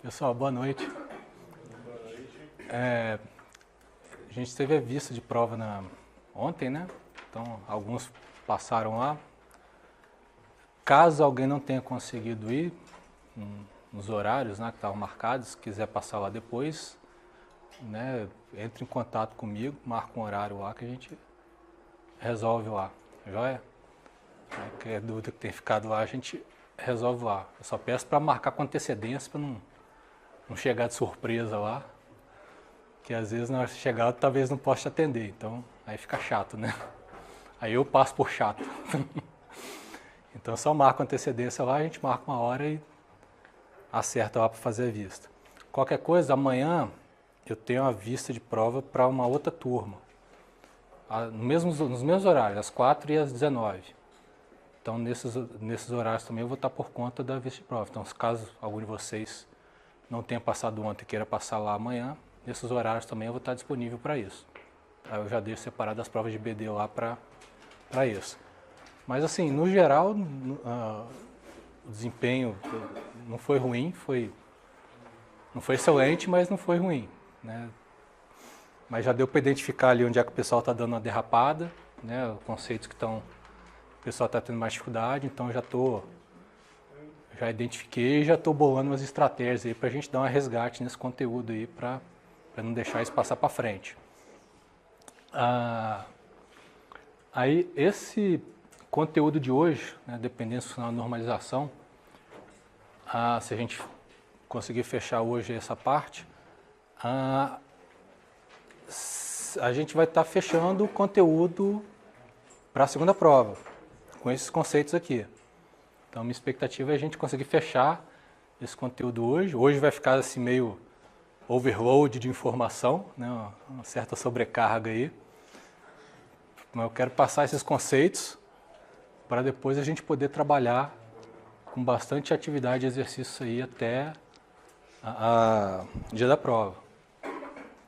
Pessoal, boa noite. A gente teve a vista de prova ontem, né? Então, alguns passaram lá. Caso alguém não tenha conseguido ir nos horários, né, que estavam marcados, quiser passar lá depois, né, entre em contato comigo, marca um horário lá que a gente resolve lá, joia? Qualquer dúvida que tenha ficado lá, a gente resolve lá. Eu só peço para marcar com antecedência, para não chegar de surpresa lá, que às vezes na hora de chegar eu talvez não possa te atender, então aí fica chato, né? Aí eu passo por chato. Então só marca com antecedência lá, a gente marca uma hora e acerta lá para fazer a vista. Qualquer coisa, amanhã eu tenho a vista de prova para uma outra turma, nos mesmos horários, às 4 e às 19. Então nesses horários também eu vou estar por conta da vista de prova. Então se caso algum de vocês não tenha passado ontem e queira passar lá amanhã, nesses horários também eu vou estar disponível para isso. Aí eu já deixo separado as provas de BD lá para isso. Mas assim, no geral, o desempenho não foi ruim, não foi excelente, mas não foi ruim, né? Mas já deu para identificar ali onde é que o pessoal está dando uma derrapada, né? Os conceitos que o pessoal está tendo mais dificuldade, então já identifiquei e já estou bolando umas estratégias aí para a gente dar um resgate nesse conteúdo aí para não deixar isso passar para frente. Aí esse conteúdo de hoje, né, dependendo da normalização, se a gente conseguir fechar hoje essa parte, a gente vai estar fechando o conteúdo para a segunda prova, com esses conceitos aqui. Então, minha expectativa é a gente conseguir fechar esse conteúdo hoje. Hoje vai ficar assim meio overload de informação, né, uma certa sobrecarga aí. Mas eu quero passar esses conceitos para depois a gente poder trabalhar com bastante atividade e exercício aí até o dia da prova.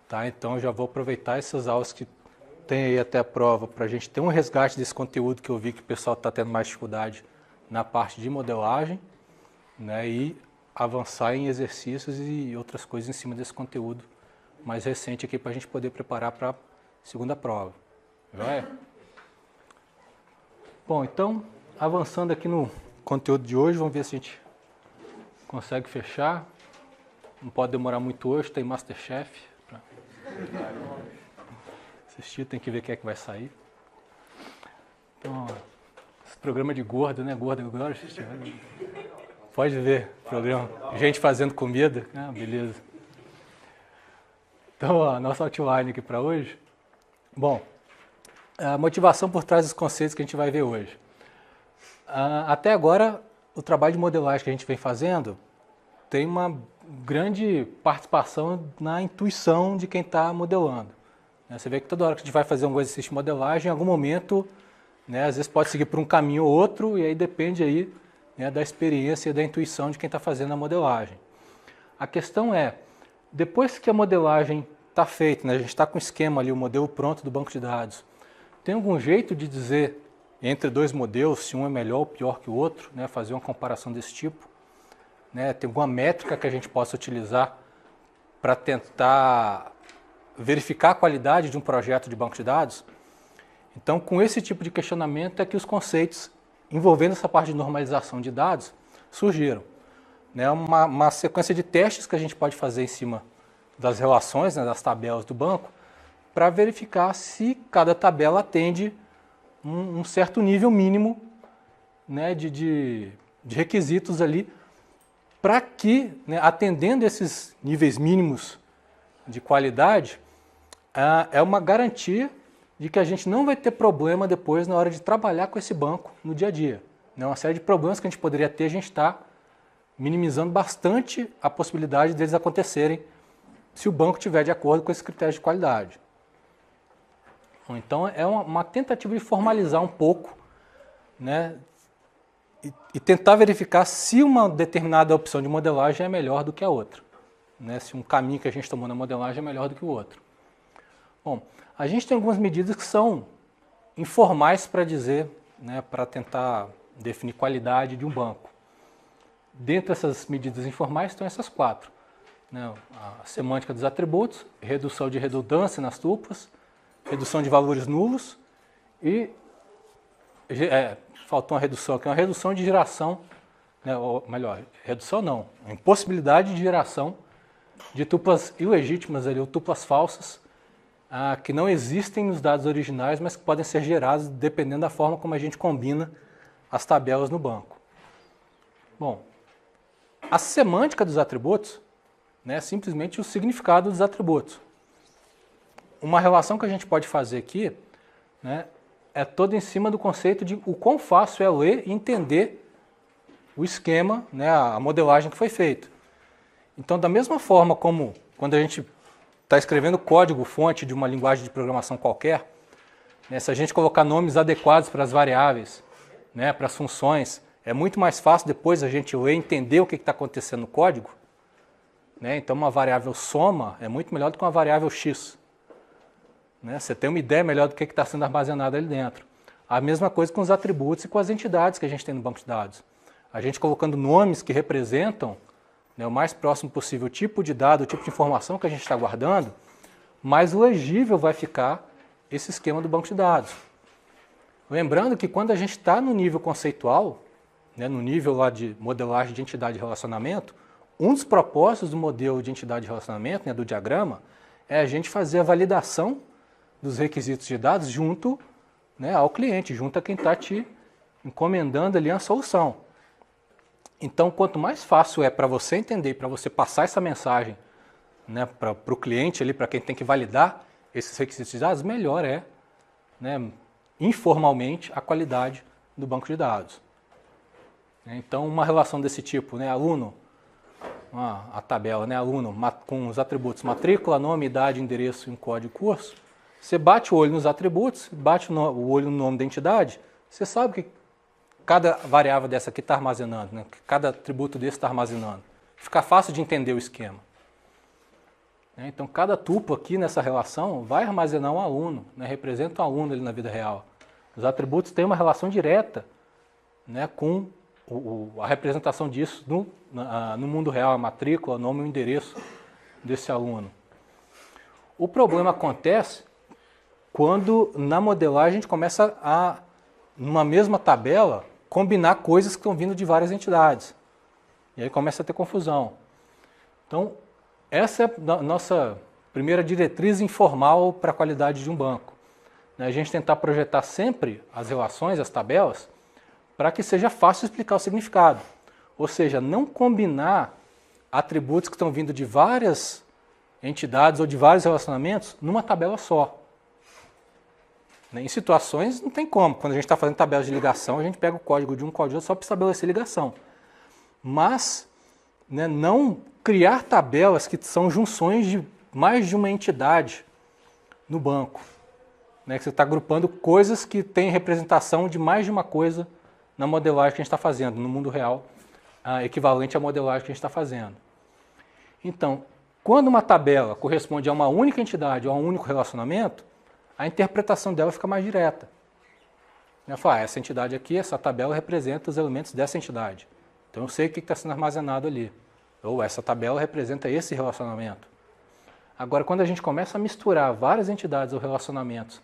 Tá? Então, eu já vou aproveitar essas aulas que tem aí até a prova para a gente ter um resgate desse conteúdo que eu vi que o pessoal está tendo mais dificuldade na parte de modelagem, né, e avançar em exercícios e outras coisas em cima desse conteúdo mais recente aqui para a gente poder preparar para a segunda prova. Joia? Bom, então, avançando aqui no conteúdo de hoje, vamos ver se a gente consegue fechar. Não pode demorar muito hoje, tem Masterchef para assistir, tem que ver quem é que vai sair. Então, esse programa de gordo, né? Gordo agora. Pode ver, programa. Gente fazendo comida. Ah, beleza. Então, a nossa outline aqui para hoje. Bom, a motivação por trás dos conceitos que a gente vai ver hoje. Até agora, o trabalho de modelagem que a gente vem fazendo tem uma grande participação na intuição de quem está modelando. Você vê que toda hora que a gente vai fazer um exercício de modelagem, em algum momento, né, às vezes pode seguir por um caminho ou outro, e aí depende aí, né, da experiência e da intuição de quem está fazendo a modelagem. A questão é, depois que a modelagem está feita, né, a gente está com o esquema ali, o modelo pronto do banco de dados, tem algum jeito de dizer entre dois modelos se um é melhor ou pior que o outro, né, fazer uma comparação desse tipo? Né, tem alguma métrica que a gente possa utilizar para tentar verificar a qualidade de um projeto de banco de dados? Então, com esse tipo de questionamento é que os conceitos envolvendo essa parte de normalização de dados surgiram. Né, uma sequência de testes que a gente pode fazer em cima das relações, né, das tabelas do banco, para verificar se cada tabela atende um certo nível mínimo, né, de requisitos ali, para que, né, atendendo esses níveis mínimos de qualidade, é uma garantia de que a gente não vai ter problema depois na hora de trabalhar com esse banco no dia a dia. Uma série de problemas que a gente poderia ter, a gente está minimizando bastante a possibilidade deles acontecerem se o banco estiver de acordo com esses critérios de qualidade. Então, é uma tentativa de formalizar um pouco, né, e tentar verificar se uma determinada opção de modelagem é melhor do que a outra, né, se um caminho que a gente tomou na modelagem é melhor do que o outro. Bom, a gente tem algumas medidas que são informais para dizer, né, para tentar definir qualidade de um banco. Dentre essas medidas informais estão essas 4. né, a semântica dos atributos, redução de redundância nas tuplas, redução de valores nulos e faltou uma redução aqui, uma redução de geração, né, ou melhor, redução não, a impossibilidade de geração de tuplas ilegítimas, ali, ou tuplas falsas, que não existem nos dados originais, mas que podem ser geradas dependendo da forma como a gente combina as tabelas no banco. Bom, a semântica dos atributos, né, é simplesmente o significado dos atributos. Uma relação que a gente pode fazer aqui, né, é toda em cima do conceito de o quão fácil é ler e entender o esquema, né, a modelagem que foi feita. Então, da mesma forma como quando a gente está escrevendo código fonte de uma linguagem de programação qualquer, né, se a gente colocar nomes adequados para as variáveis, né, para as funções, é muito mais fácil depois a gente ler e entender o que está acontecendo no código. Né? Então, uma variável soma é muito melhor do que uma variável x. Né? Você tem uma ideia melhor do que está sendo armazenado ali dentro. A mesma coisa com os atributos e com as entidades que a gente tem no banco de dados. A gente colocando nomes que representam, né, o mais próximo possível o tipo de dado, o tipo de informação que a gente está guardando, mais legível vai ficar esse esquema do banco de dados. Lembrando que quando a gente está no nível conceitual, né, no nível lá de modelagem de entidade de relacionamento, um dos propósitos do modelo de entidade de relacionamento, né, do diagrama, é a gente fazer a validação dos requisitos de dados junto, né, ao cliente, junto a quem está te encomendando ali a solução. Então, quanto mais fácil é para você entender, para você passar essa mensagem, né, para o cliente, para quem tem que validar esses requisitos de dados, melhor é, né, informalmente, a qualidade do banco de dados. Então, uma relação desse tipo, né, aluno, a tabela, né, aluno com os atributos matrícula, nome, idade, endereço e código de curso, você bate o olho nos atributos, bate o olho no nome da entidade, você sabe que cada variável dessa aqui está armazenando, né, que cada atributo desse está armazenando. Fica fácil de entender o esquema. Então, cada tupla aqui nessa relação vai armazenar um aluno, né, representa um aluno ali na vida real. Os atributos têm uma relação direta, né, com a representação disso no mundo real, a matrícula, o nome e o endereço desse aluno. O problema acontece quando na modelagem a gente começa a, numa mesma tabela, combinar coisas que estão vindo de várias entidades. E aí começa a ter confusão. Então, essa é a nossa primeira diretriz informal para a qualidade de um banco. A gente tentar projetar sempre as relações, as tabelas, para que seja fácil explicar o significado. Ou seja, não combinar atributos que estão vindo de várias entidades ou de vários relacionamentos numa tabela só. Em situações não tem como. Quando a gente está fazendo tabelas de ligação, a gente pega o código de um código só para estabelecer ligação. Mas, né, não criar tabelas que são junções de mais de uma entidade no banco. Né, que você está agrupando coisas que têm representação de mais de uma coisa na modelagem que a gente está fazendo, no mundo real, equivalente à modelagem que a gente está fazendo. Então, quando uma tabela corresponde a uma única entidade ou a um único relacionamento, a interpretação dela fica mais direta. Eu falo, essa entidade aqui, essa tabela representa os elementos dessa entidade. Então eu sei o que está sendo armazenado ali. Ou essa tabela representa esse relacionamento. Agora, quando a gente começa a misturar várias entidades ou relacionamentos,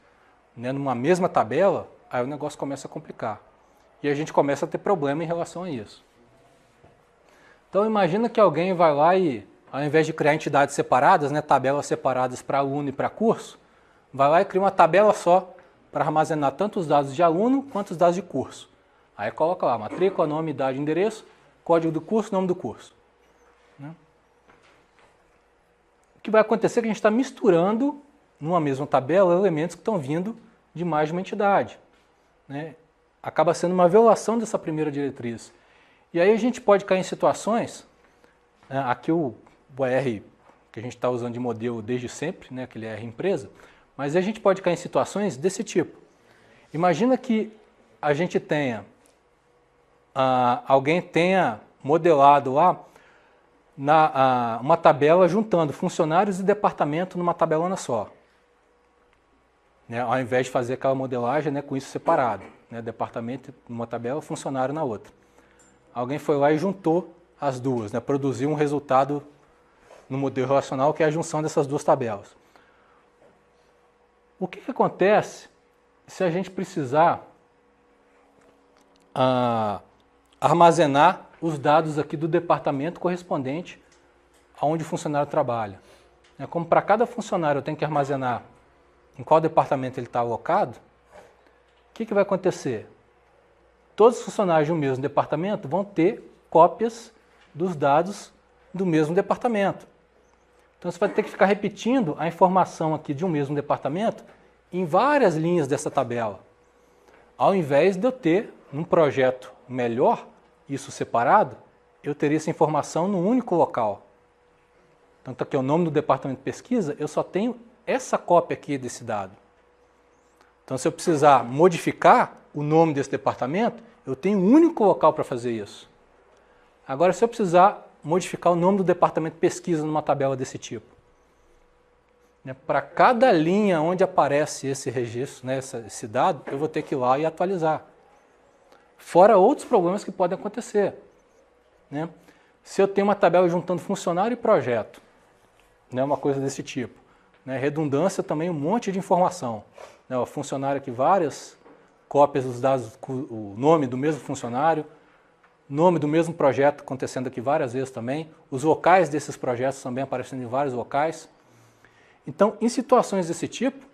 né, numa mesma tabela, aí o negócio começa a complicar. E a gente começa a ter problema em relação a isso. Então imagina que alguém vai lá e, ao invés de criar entidades separadas, né, tabelas separadas para aluno e para curso, vai lá e cria uma tabela só para armazenar tanto os dados de aluno quanto os dados de curso. Aí coloca lá matrícula, nome, idade, endereço, código do curso, nome do curso. Né? O que vai acontecer é que a gente está misturando numa mesma tabela elementos que estão vindo de mais de uma entidade. Né? Acaba sendo uma violação dessa primeira diretriz. E aí a gente pode cair em situações, né, aqui o R que a gente está usando de modelo desde sempre, né, aquele R empresa, mas a gente pode cair em situações desse tipo. Imagina que a gente tenha, alguém tenha modelado lá uma tabela juntando funcionários e departamento numa tabelona só. Né, ao invés de fazer aquela modelagem, né, com isso separado. Né, departamento numa tabela, funcionário na outra. Alguém foi lá e juntou as duas, né, produziu um resultado, no modelo relacional, que é a junção dessas duas tabelas. O que acontece se a gente precisar armazenar os dados aqui do departamento correspondente aonde o funcionário trabalha? Como para cada funcionário eu tenho que armazenar em qual departamento ele está alocado, o que vai acontecer? Todos os funcionários de um mesmo departamento vão ter cópias dos dados do mesmo departamento. Então você vai ter que ficar repetindo a informação aqui de um mesmo departamento em várias linhas dessa tabela. Ao invés de eu ter, num projeto melhor, isso separado, eu teria essa informação num único local. Tanto que o nome do departamento de pesquisa, eu só tenho essa cópia aqui desse dado. Então, se eu precisar modificar o nome desse departamento, eu tenho um único local para fazer isso. Agora, se eu precisar modificar o nome do departamento de pesquisa numa tabela desse tipo, para cada linha onde aparece esse registro, esse dado, eu vou ter que ir lá e atualizar. Fora outros problemas que podem acontecer. Se eu tenho uma tabela juntando funcionário e projeto, uma coisa desse tipo. Redundância também, um monte de informação. O funcionário aqui, várias cópias dos dados, o nome do mesmo funcionário, nome do mesmo projeto acontecendo aqui várias vezes também, os locais desses projetos também aparecendo em vários locais. Então, em situações desse tipo,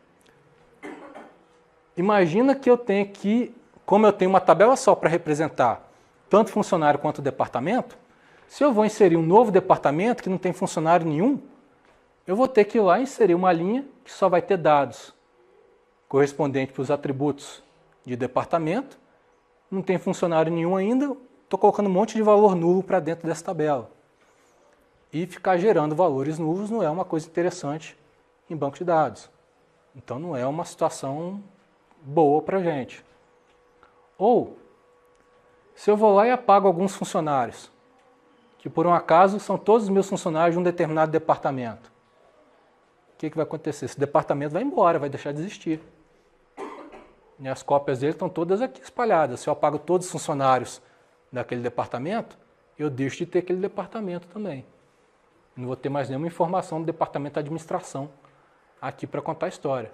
imagina que eu tenho que, como eu tenho uma tabela só para representar tanto funcionário quanto departamento, se eu vou inserir um novo departamento que não tem funcionário nenhum, eu vou ter que ir lá e inserir uma linha que só vai ter dados correspondentes para os atributos de departamento, não tem funcionário nenhum ainda, estou colocando um monte de valor nulo para dentro dessa tabela. E ficar gerando valores nulos não é uma coisa interessante em banco de dados. Então não é uma situação boa para a gente. Ou, se eu vou lá e apago alguns funcionários, que por um acaso são todos os meus funcionários de um determinado departamento, o que vai acontecer? Esse departamento vai embora, vai deixar de existir. E as cópias dele estão todas aqui espalhadas. Se eu apago todos os funcionários daquele departamento, eu deixo de ter aquele departamento também. Não vou ter mais nenhuma informação do departamento de administração aqui para contar a história.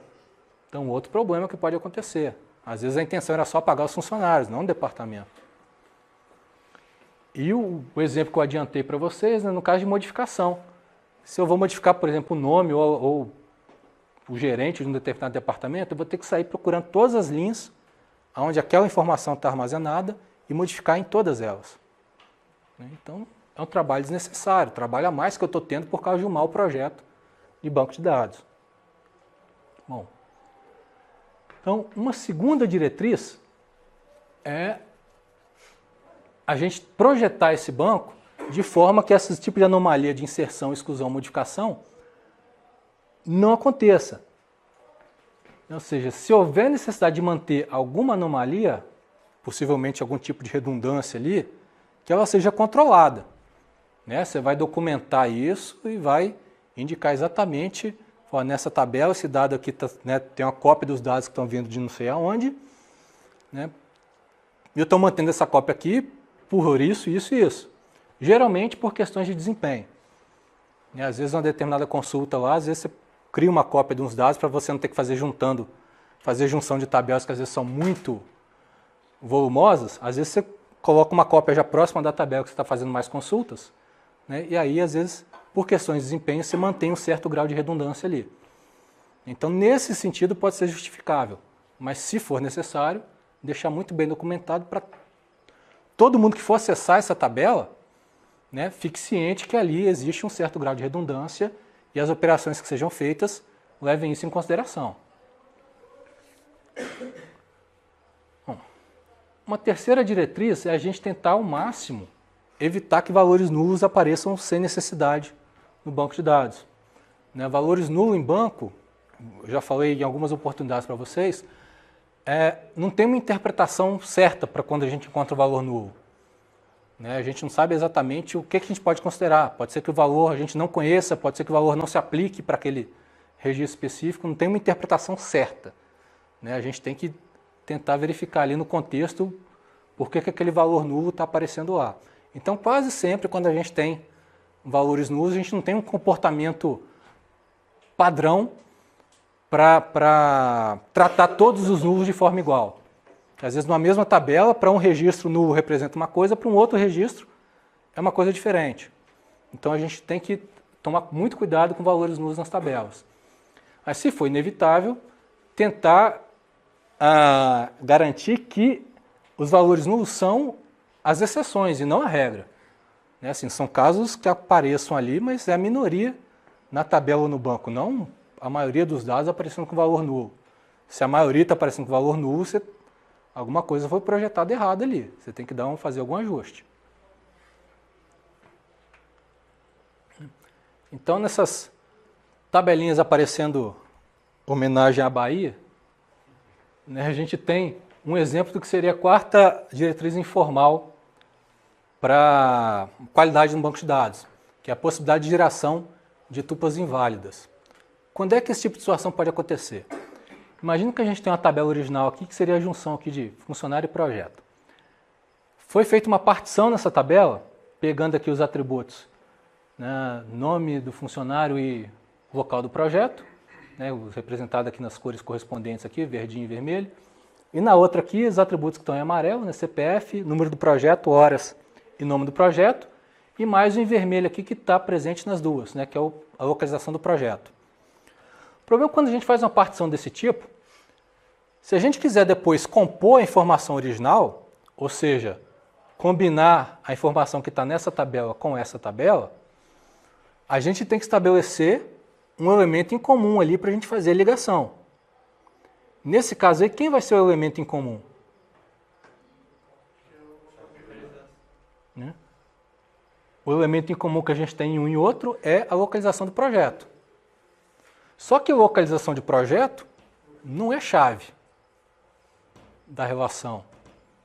Então, outro problema que pode acontecer. Às vezes a intenção era só apagar os funcionários, não o departamento. E o exemplo que eu adiantei para vocês, no caso de modificação. Se eu vou modificar, por exemplo, o nome ou o gerente de um determinado departamento, eu vou ter que sair procurando todas as linhas onde aquela informação está armazenada e modificar em todas elas. Então, é um trabalho desnecessário, trabalho a mais que eu estou tendo por causa de um mau projeto de banco de dados. Bom, então, uma segunda diretriz é a gente projetar esse banco de forma que esse tipo de anomalia de inserção, exclusão, modificação não aconteça. Ou seja, se houver necessidade de manter alguma anomalia, possivelmente algum tipo de redundância ali, que ela seja controlada. Você vai documentar isso e vai indicar exatamente, nessa tabela, esse dado aqui tem uma cópia dos dados que estão vindo de não sei aonde, e eu estou mantendo essa cópia aqui por isso, isso e isso. Geralmente por questões de desempenho. Às vezes uma determinada consulta lá, às vezes você cria uma cópia de uns dados para você não ter que fazer junção de tabelas que às vezes são muito volumosas. Às vezes você coloca uma cópia já próxima da tabela que você está fazendo mais consultas, e aí às vezes por questões de desempenho você mantém um certo grau de redundância ali. Então nesse sentido pode ser justificável, mas se for necessário, deixar muito bem documentado para todo mundo que for acessar essa tabela, fique ciente que ali existe um certo grau de redundância e as operações que sejam feitas levem isso em consideração. Bom, uma terceira diretriz é a gente tentar ao máximo evitar que valores nulos apareçam sem necessidade no banco de dados. Valores nulos em banco, eu já falei em algumas oportunidades para vocês, não tem uma interpretação certa para quando a gente encontra o valor nulo. A gente não sabe exatamente o que a gente pode considerar. Pode ser que o valor a gente não conheça, pode ser que o valor não se aplique para aquele registro específico, não tem uma interpretação certa. A gente tem que tentar verificar ali no contexto por que aquele valor nulo está aparecendo lá. Então, quase sempre, quando a gente tem valores nulos, a gente não tem um comportamento padrão para tratar todos os nulos de forma igual. Às vezes, numa mesma tabela, para um registro nulo representa uma coisa, para um outro registro é uma coisa diferente. Então, a gente tem que tomar muito cuidado com valores nulos nas tabelas. Mas, se for inevitável, tentar garantir que os valores nulos são as exceções e não a regra. Né? Assim, são casos que apareçam ali, mas é a minoria na tabela ou no banco, não a maioria dos dados aparecendo com valor nulo. Se a maioria está aparecendo com valor nulo, alguma coisa foi projetada errada ali. Você tem que fazer algum ajuste. Então, nessas tabelinhas aparecendo homenagem à Bahia, né, a gente tem um exemplo do que seria a quarta diretriz informal para qualidade no banco de dados, que é a possibilidade de geração de tuplas inválidas. Quando é que esse tipo de situação pode acontecer? Imagina que a gente tem uma tabela original aqui, que seria a junção aqui de funcionário e projeto. Foi feita uma partição nessa tabela, pegando aqui os atributos, né, nome do funcionário e local do projeto, né, representado aqui nas cores correspondentes aqui, verdinho e vermelho. E na outra aqui, os atributos que estão em amarelo, né, CPF, número do projeto, horas e nome do projeto, e mais o em vermelho aqui que está presente nas duas, né, que é a localização do projeto. O problema é quando a gente faz uma partição desse tipo, se a gente quiser depois compor a informação original, ou seja, combinar a informação que está nessa tabela com essa tabela, a gente tem que estabelecer um elemento em comum ali para a gente fazer a ligação. Nesse caso aí, quem vai ser o elemento em comum? Né? O elemento em comum que a gente tem em um e outro é a localização do projeto. Só que a localização de projeto não é chave da relação.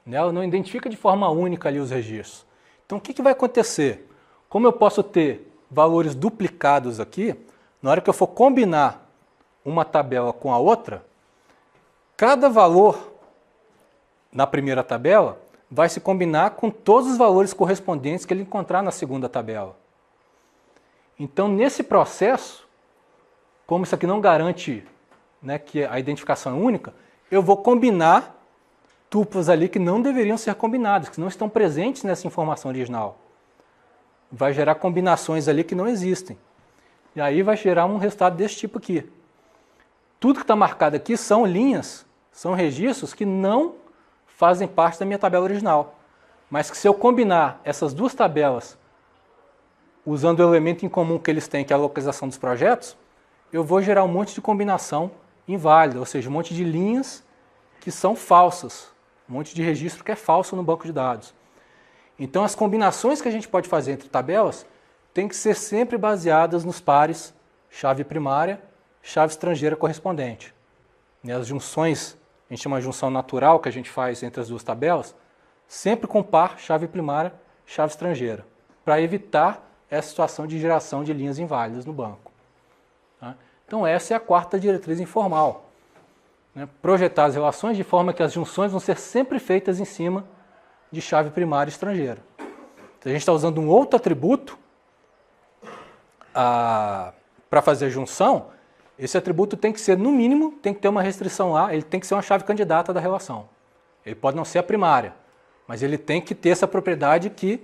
Né? Ela não identifica de forma única ali os registros. Então, o que vai acontecer? Como eu posso ter valores duplicados aqui, na hora que eu for combinar uma tabela com a outra, cada valor na primeira tabela vai se combinar com todos os valores correspondentes que ele encontrar na segunda tabela. Então, nesse processo, como isso aqui não garante, né, que a identificação é única, eu vou combinar tuplas ali que não deveriam ser combinadas, que não estão presentes nessa informação original. Vai gerar combinações ali que não existem. E aí vai gerar um resultado desse tipo aqui. Tudo que está marcado aqui são linhas, são registros que não fazem parte da minha tabela original. Mas que se eu combinar essas duas tabelas, usando o elemento em comum que eles têm, que é a localização dos projetos, eu vou gerar um monte de combinação inválida, ou seja, um monte de linhas que são falsas, um monte de registro que é falso no banco de dados. Então, as combinações que a gente pode fazer entre tabelas têm que ser sempre baseadas nos pares chave primária, chave estrangeira correspondente. E as junções, a gente chama de junção natural que a gente faz entre as duas tabelas, sempre com par chave primária, chave estrangeira, para evitar essa situação de geração de linhas inválidas no banco. Tá? Então, essa é a quarta diretriz informal. Né? Projetar as relações de forma que as junções vão ser sempre feitas em cima de chave primária estrangeira. Se a gente está usando um outro atributo para fazer a junção, esse atributo tem que ser, no mínimo, tem que ter uma restrição lá, ele tem que ser uma chave candidata da relação. Ele pode não ser a primária, mas ele tem que ter essa propriedade que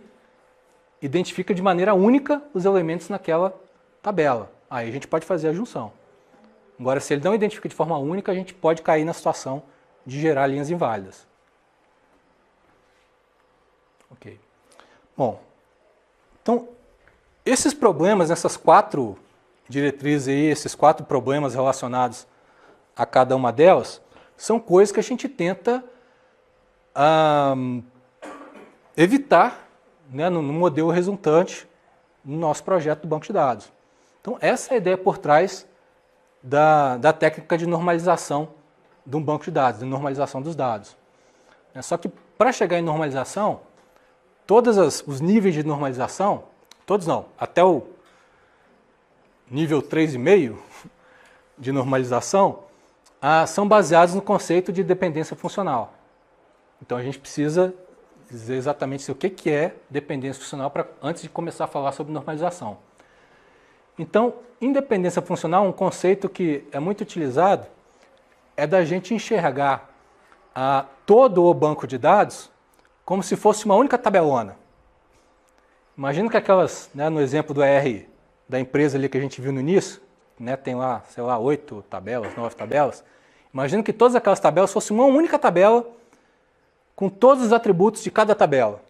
identifica de maneira única os elementos naquela tabela. Aí a gente pode fazer a junção. Agora, se ele não identifica de forma única, a gente pode cair na situação de gerar linhas inválidas. Ok. Bom, então, esses problemas, essas quatro diretrizes aí, esses quatro problemas relacionados a cada uma delas, são coisas que a gente tenta evitar, né, no modelo resultante no nosso projeto do banco de dados. Então, essa é a ideia por trás da técnica de normalização de um banco de dados, de normalização dos dados. Só que, para chegar em normalização, todos os níveis de normalização, todos não, até o nível 3,5 de normalização, são baseados no conceito de dependência funcional. Então, a gente precisa dizer exatamente o que é dependência funcional antes de começar a falar sobre normalização. Então, independência funcional, um conceito que é muito utilizado, é da gente enxergar todo o banco de dados como se fosse uma única tabelona. Imagina que aquelas, né, no exemplo do ER da empresa ali que a gente viu no início, né, tem lá, sei lá, 8 tabelas, 9 tabelas. Imagina que todas aquelas tabelas fossem uma única tabela com todos os atributos de cada tabela,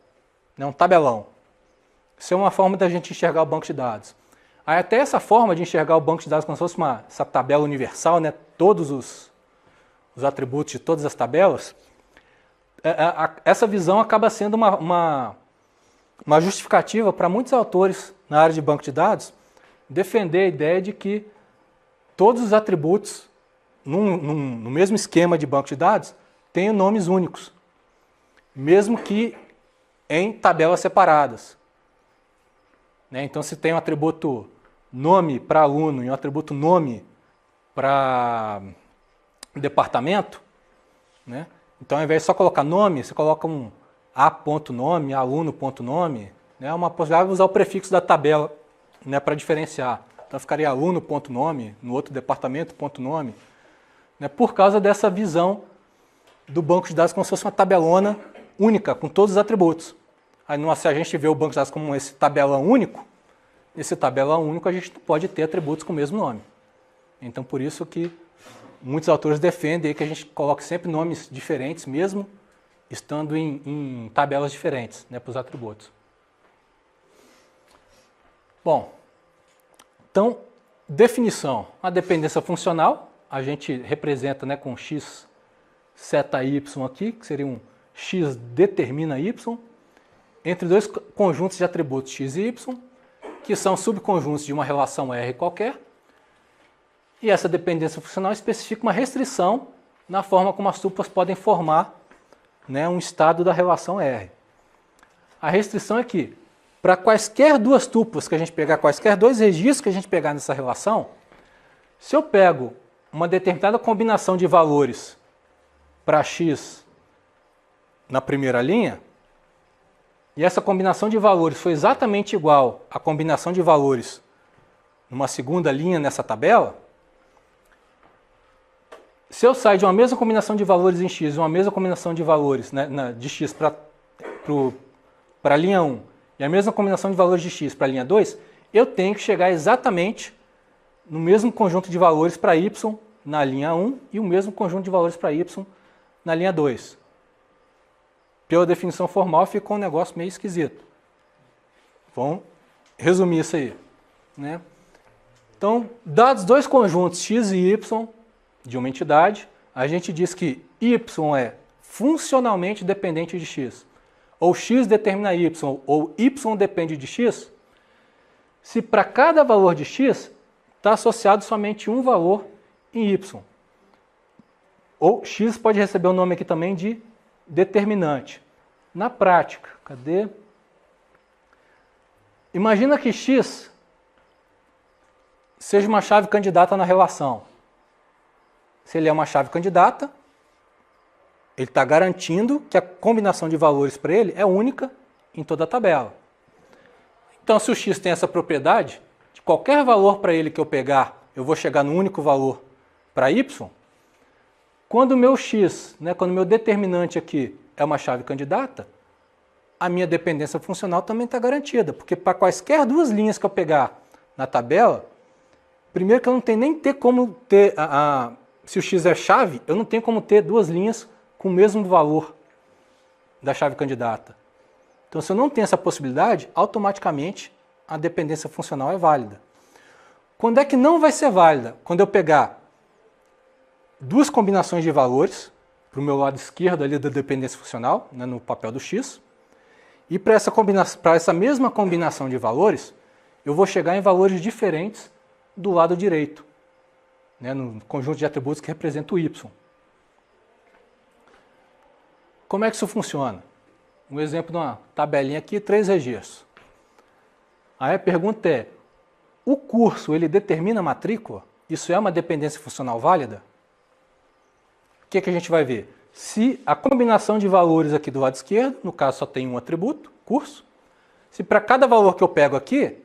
né, um tabelão. Isso é uma forma da gente enxergar o banco de dados. Aí até essa forma de enxergar o banco de dados como se fosse essa tabela universal, né, todos os atributos de todas as tabelas, essa visão acaba sendo uma justificativa para muitos autores na área de banco de dados defender a ideia de que todos os atributos no mesmo esquema de banco de dados tenham nomes únicos, mesmo que em tabelas separadas. Né? Então, se tem um atributo nome para aluno e um atributo nome para departamento, né? Então, ao invés de só colocar nome, você coloca um a.nome, aluno.nome, né? Uma possibilidade de usar o prefixo da tabela, né, para diferenciar. Então, ficaria aluno.nome, no outro departamento.nome, né, por causa dessa visão do banco de dados como se fosse uma tabelona única, com todos os atributos. Aí, se a gente vê o banco de dados como esse tabelão único, nesse tabelão único a gente pode ter atributos com o mesmo nome. Então, por isso que muitos autores defendem que a gente coloque sempre nomes diferentes, mesmo estando em tabelas diferentes, né, para os atributos. Bom, então, definição. A dependência funcional, a gente representa, né, com x seta y aqui, que seria um x determina y, entre dois conjuntos de atributos x e y, que são subconjuntos de uma relação R qualquer. E essa dependência funcional especifica uma restrição na forma como as tuplas podem formar, né, um estado da relação R. A restrição é que, para quaisquer duas tuplas que a gente pegar, quaisquer dois registros que a gente pegar nessa relação, se eu pego uma determinada combinação de valores para x na primeira linha, e essa combinação de valores foi exatamente igual à combinação de valores numa segunda linha nessa tabela, se eu sair de uma mesma combinação de valores em x e uma mesma combinação de valores, né, de x para a linha 1 e a mesma combinação de valores de x para a linha 2, eu tenho que chegar exatamente no mesmo conjunto de valores para y na linha 1 e o mesmo conjunto de valores para y na linha 2. Pela definição formal ficou um negócio meio esquisito. Vamos resumir isso aí, né? Então, dados dois conjuntos x e y de uma entidade, a gente diz que y é funcionalmente dependente de x, ou x determina y, ou y depende de x, se para cada valor de x está associado somente um valor em y. Ou x pode receber o nome aqui também de determinante. Na prática, cadê? Imagina que x seja uma chave candidata na relação. Se ele é uma chave candidata, ele está garantindo que a combinação de valores para ele é única em toda a tabela. Então, se o x tem essa propriedade, de qualquer valor para ele que eu pegar, eu vou chegar no único valor para y, quando o meu x, né, quando o meu determinante aqui é uma chave candidata, a minha dependência funcional também está garantida, porque para quaisquer duas linhas que eu pegar na tabela, primeiro que eu não tenho nem como ter, se o x é chave, eu não tenho como ter duas linhas com o mesmo valor da chave candidata. Então, se eu não tenho essa possibilidade, automaticamente a dependência funcional é válida. Quando é que não vai ser válida? Quando eu pegar duas combinações de valores, para o meu lado esquerdo ali da dependência funcional, né, no papel do x, e para essa mesma combinação de valores, eu vou chegar em valores diferentes do lado direito, né, no conjunto de atributos que representa o y. Como é que isso funciona? Um exemplo de uma tabelinha aqui, 3 registros. Aí a pergunta é, o curso ele determina a matrícula? Isso é uma dependência funcional válida? O que a gente vai ver? se a combinação de valores aqui do lado esquerdo, no caso só tem um atributo, curso, se para cada valor que eu pego aqui,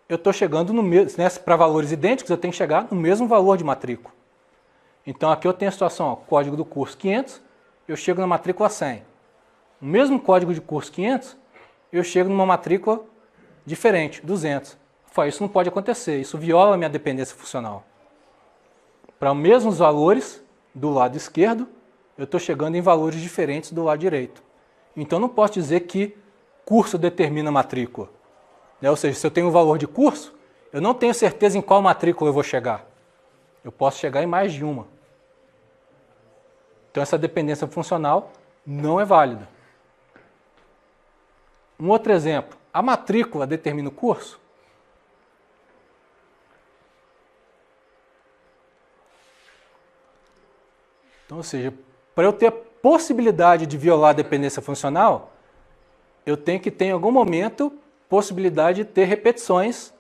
eu estou chegando no mesmo, né, para valores idênticos, eu tenho que chegar no mesmo valor de matrícula. Então aqui eu tenho a situação, ó, código do curso 500, eu chego na matrícula 100. O mesmo código de curso 500, eu chego numa matrícula diferente, 200. Isso não pode acontecer, isso viola a minha dependência funcional. Para os mesmos valores do lado esquerdo, eu estou chegando em valores diferentes do lado direito. Então não posso dizer que curso determina matrícula. Ou seja, se eu tenho um valor de curso, eu não tenho certeza em qual matrícula eu vou chegar. Eu posso chegar em mais de uma. Então essa dependência funcional não é válida. Um outro exemplo, a matrícula determina o curso? Então, ou seja, para eu ter a possibilidade de violar a dependência funcional, eu tenho que ter em algum momento possibilidade de ter repetições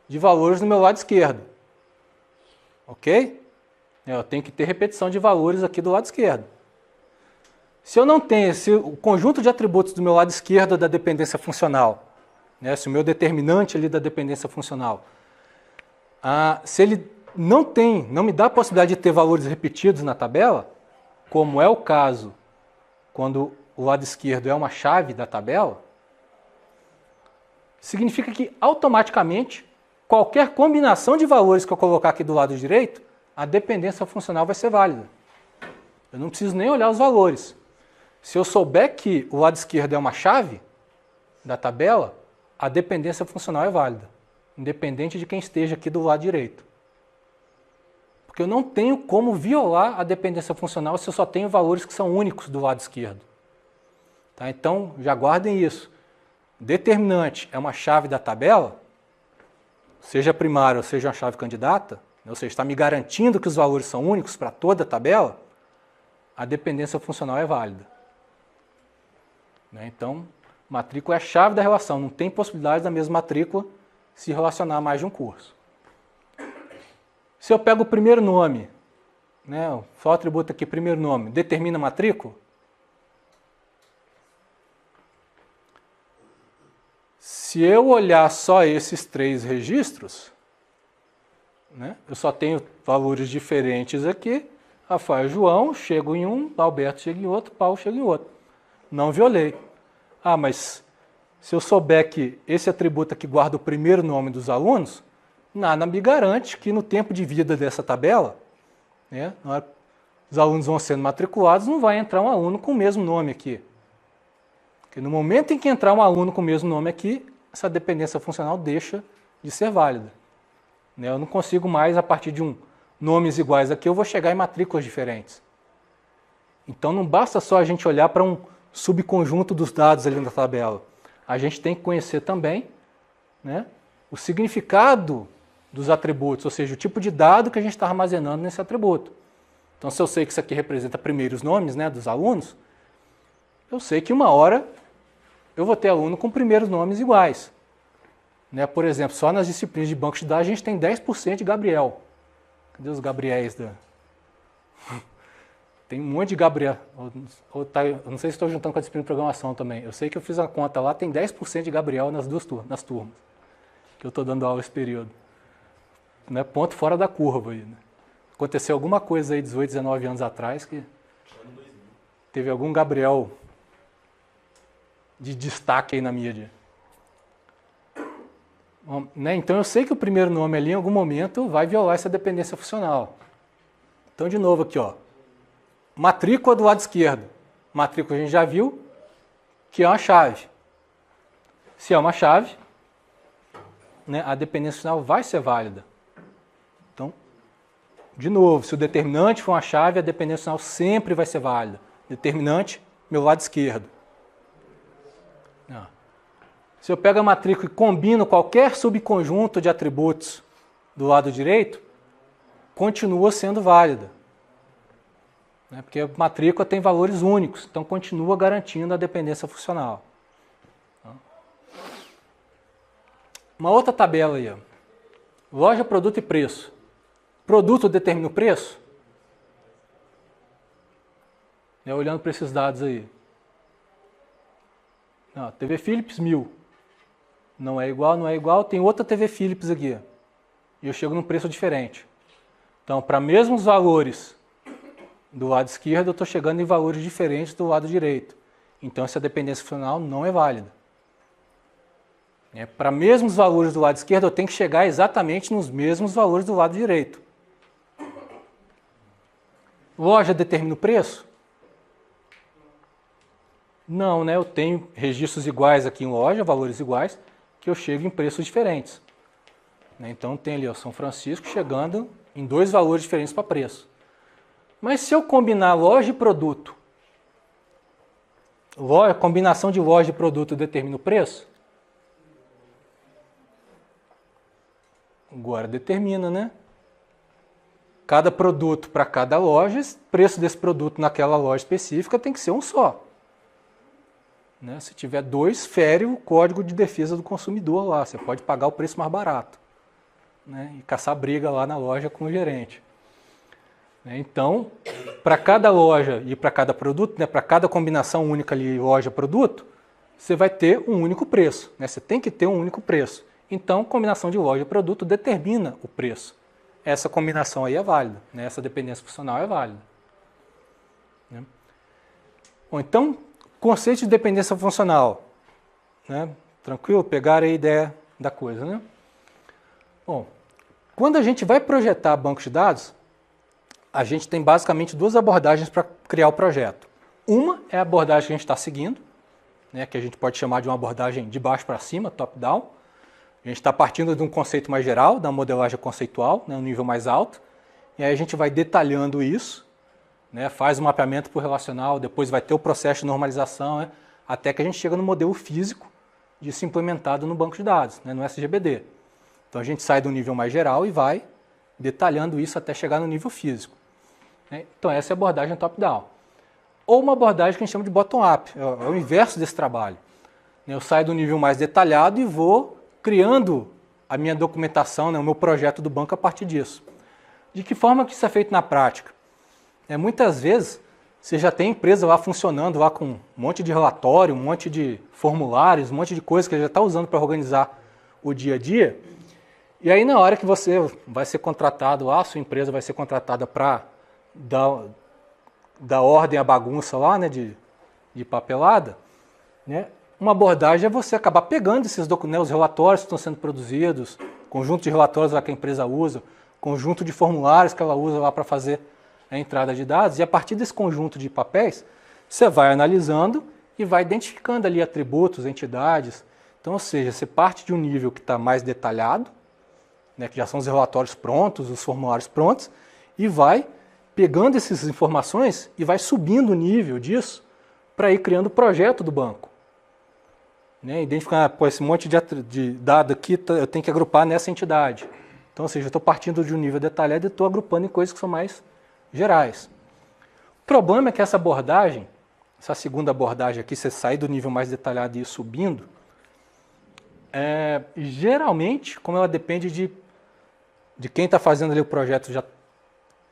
de valores no meu lado esquerdo. Ok? Eu tenho que ter repetição de valores aqui do lado esquerdo. Se eu não tenho o conjunto de atributos do meu lado esquerdo da dependência funcional, né, se o meu determinante ali da dependência funcional, se ele não me dá a possibilidade de ter valores repetidos na tabela, como é o caso quando o lado esquerdo é uma chave da tabela, significa que automaticamente qualquer combinação de valores que eu colocar aqui do lado direito, a dependência funcional vai ser válida. Eu não preciso nem olhar os valores. Se eu souber que o lado esquerdo é uma chave da tabela, a dependência funcional é válida, independente de quem esteja aqui do lado direito. Porque eu não tenho como violar a dependência funcional se eu só tenho valores que são únicos do lado esquerdo. Tá? Então, já guardem isso. Determinante é uma chave da tabela, seja primária ou seja uma chave candidata, ou seja, está me garantindo que os valores são únicos para toda a tabela, a dependência funcional é válida. Então, matrícula é a chave da relação, não tem possibilidade da mesma matrícula se relacionar a mais de um curso. Se eu pego o primeiro nome, né, só o atributo aqui, primeiro nome, determina a matrícula? Se eu olhar só esses três registros, né, eu só tenho valores diferentes aqui. Rafael e João, chego em um, Alberto chega em outro, Paulo chega em outro. Não violei. Mas se eu souber que esse atributo aqui guarda o primeiro nome dos alunos, nada me garante que no tempo de vida dessa tabela, né, na hora que os alunos vão sendo matriculados, não vai entrar um aluno com o mesmo nome aqui. Porque no momento em que entrar um aluno com o mesmo nome aqui, essa dependência funcional deixa de ser válida. Eu não consigo mais, a partir de nomes iguais aqui, eu vou chegar em matrículas diferentes. Então não basta só a gente olhar para um subconjunto dos dados ali na tabela. A gente tem que conhecer também, né, o significado dos atributos, ou seja, o tipo de dado que a gente está armazenando nesse atributo. Então, se eu sei que isso aqui representa primeiros nomes, né, dos alunos, eu sei que uma hora eu vou ter aluno com primeiros nomes iguais. Né, por exemplo, só nas disciplinas de banco de dados a gente tem 10% de Gabriel. Cadê os Gabriéis da... Tem um monte de Gabriel. Eu não sei se estou juntando com a disciplina de programação também. Eu sei que eu fiz a conta lá, tem 10% de Gabriel nas turmas que eu estou dando aula esse período. Né, ponto fora da curva aí. Né? Aconteceu alguma coisa aí 18, 19 anos atrás que teve algum Gabriel de destaque aí na mídia. Bom, né, então eu sei que o primeiro nome ali em algum momento vai violar essa dependência funcional. Então de novo aqui, ó. Matrícula do lado esquerdo. Matrícula a gente já viu que é uma chave. Se é uma chave, né, a dependência funcional vai ser válida. Então, de novo, se o determinante for uma chave, a dependência funcional sempre vai ser válida. Determinante, meu lado esquerdo. Se eu pego a matrícula e combino qualquer subconjunto de atributos do lado direito, continua sendo válida. Porque a matrícula tem valores únicos, então continua garantindo a dependência funcional. Uma outra tabela aí, ó. Loja, produto e preço. Produto determina o preço? Olhando para esses dados aí. Não, TV Philips 1000. Não é igual, não é igual. Tem outra TV Philips aqui. E eu chego num preço diferente. Então, para mesmos valores do lado esquerdo, eu estou chegando em valores diferentes do lado direito. Então, essa dependência funcional não é válida. Para mesmos valores do lado esquerdo, eu tenho que chegar exatamente nos mesmos valores do lado direito. Loja determina o preço? Não, né? Eu tenho registros iguais aqui em loja, valores iguais, que eu chego em preços diferentes. Então tem ali o São Francisco chegando em 2 valores diferentes para preço. Mas se eu combinar loja e produto, combinação de loja e produto determina o preço? Agora determina, né? Cada produto para cada loja, o preço desse produto naquela loja específica tem que ser um só. Se tiver 2, fere o Código de Defesa do Consumidor lá. Você pode pagar o preço mais barato. E caçar briga lá na loja com o gerente. Então, para cada loja e para cada produto, para cada combinação única ali, loja-produto, você vai ter um único preço. Você tem que ter um único preço. Então, combinação de loja e produto determina o preço. Essa combinação aí é válida. Essa dependência funcional é válida. Bom, então, conceito de dependência funcional. Tranquilo? Pegaram a ideia da coisa, Bom, quando a gente vai projetar banco de dados, a gente tem basicamente 2 abordagens para criar o projeto. Uma é a abordagem que a gente está seguindo, que a gente pode chamar de uma abordagem de baixo para cima, top-down. A gente está partindo de um conceito mais geral, da modelagem conceitual, um nível mais alto, e aí a gente vai detalhando isso, faz o mapeamento por relacional, depois vai ter o processo de normalização, até que a gente chega no modelo físico disso implementado no banco de dados, no SGBD. Então a gente sai do nível mais geral e vai detalhando isso até chegar no nível físico. Então essa é a abordagem top-down. Ou uma abordagem que a gente chama de bottom-up, é o inverso desse trabalho. Eu saio do nível mais detalhado e vou criando a minha documentação, o meu projeto do banco a partir disso. De que forma que isso é feito na prática? Muitas vezes você já tem empresa lá funcionando lá com um monte de relatório, um monte de formulários, um monte de coisa que já está usando para organizar o dia a dia. E aí na hora que você vai ser contratado lá, a sua empresa vai ser contratada para dar ordem à bagunça lá, de papelada, uma abordagem é você acabar pegando esses documentos, os relatórios que estão sendo produzidos, conjunto de relatórios lá que a empresa usa, conjunto de formulários que ela usa lá para fazer a entrada de dados, e a partir desse conjunto de papéis, você vai analisando e vai identificando ali atributos, entidades. Então, ou seja, você parte de um nível que está mais detalhado, que já são os relatórios prontos, os formulários prontos, e vai pegando essas informações e vai subindo o nível disso para ir criando o projeto do banco. Identificar, esse monte de dado aqui eu tenho que agrupar nessa entidade. Então, ou seja, eu estou partindo de um nível detalhado e estou agrupando em coisas que são mais gerais. O problema é que essa abordagem, essa segunda abordagem aqui, você sai do nível mais detalhado e ir subindo, geralmente, como ela depende de quem está fazendo ali o projeto já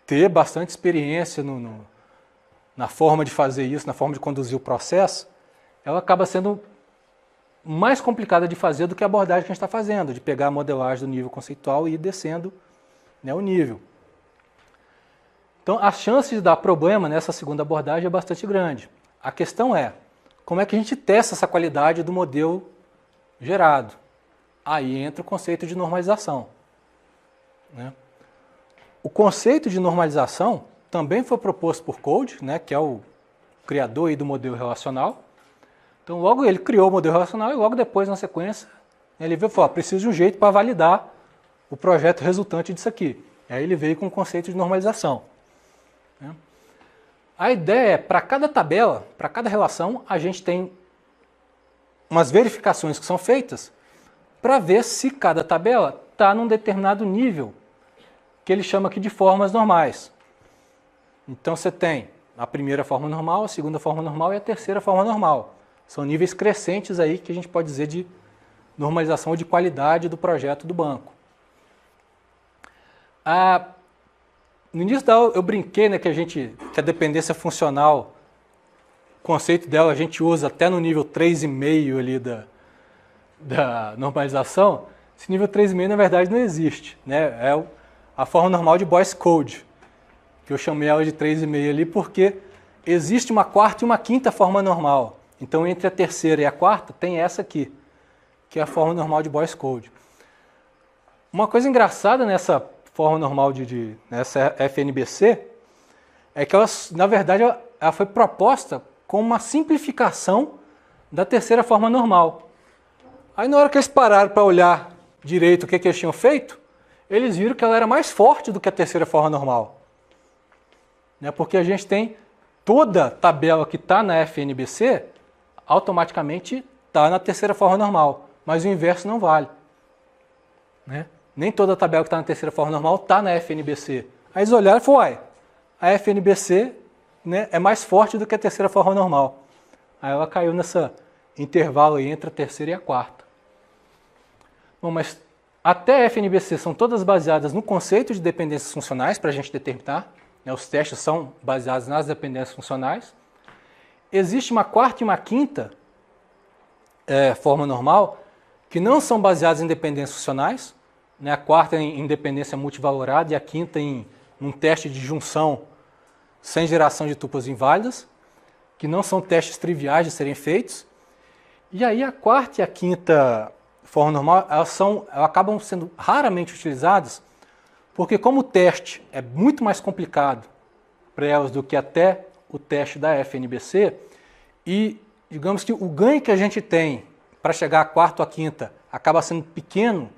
ter bastante experiência na forma de fazer isso, na forma de conduzir o processo, ela acaba sendo mais complicada de fazer do que a abordagem que a gente está fazendo, de pegar a modelagem do nível conceitual e ir descendo o nível. Então, a chance de dar problema nessa segunda abordagem é bastante grande. A questão é, como é que a gente testa essa qualidade do modelo gerado? Aí entra o conceito de normalização. O conceito de normalização também foi proposto por Cold, que é o criador aí do modelo relacional. Então, logo ele criou o modelo relacional e logo depois, na sequência, ele veio e falou, preciso de um jeito para validar o projeto resultante disso aqui. Aí ele veio com o conceito de normalização. A ideia é, para cada tabela, para cada relação, a gente tem umas verificações que são feitas para ver se cada tabela está num determinado nível, que ele chama aqui de formas normais. Então você tem a primeira forma normal, a segunda forma normal e a terceira forma normal. São níveis crescentes aí que a gente pode dizer de normalização ou de qualidade do projeto do banco. No início da aula eu brinquei que a dependência funcional o conceito dela a gente usa até no nível 3,5 ali da normalização, esse nível 3,5 na verdade não existe, né? É a forma normal de Boyce Code, que eu chamei ela de 3,5 ali porque existe uma quarta e uma quinta forma normal. Então entre a terceira e a quarta tem essa aqui, que é a forma normal de Boyce Code. Uma coisa engraçada nessa forma normal nessa FNBC é que ela, na verdade, ela foi proposta como uma simplificação da terceira forma normal. Aí na hora que eles pararam para olhar direito o que eles tinham feito, eles viram que ela era mais forte do que a terceira forma normal. Né? Porque a gente tem toda tabela que está na FNBC, automaticamente está na terceira forma normal, mas o inverso não vale. Né? Nem toda tabela que está na terceira forma normal está na FNBC. Aí eles olharam e falaram, uai, a FNBC, né, é mais forte do que a terceira forma normal. Aí ela caiu nesse intervalo aí entre a terceira e a quarta. Bom, mas até a FNBC são todas baseadas no conceito de dependências funcionais para a gente determinar. Né, os testes são baseados nas dependências funcionais. Existe uma quarta e uma quinta forma normal que não são baseadas em dependências funcionais. Né, a quarta em dependência multivalorada e a quinta em um teste de junção sem geração de tuplas inválidas, que não são testes triviais de serem feitos. E aí a quarta e a quinta forma normal, elas acabam sendo raramente utilizadas, porque como o teste é muito mais complicado para elas do que até o teste da FNBC, e digamos que o ganho que a gente tem para chegar à quarta ou à quinta acaba sendo pequeno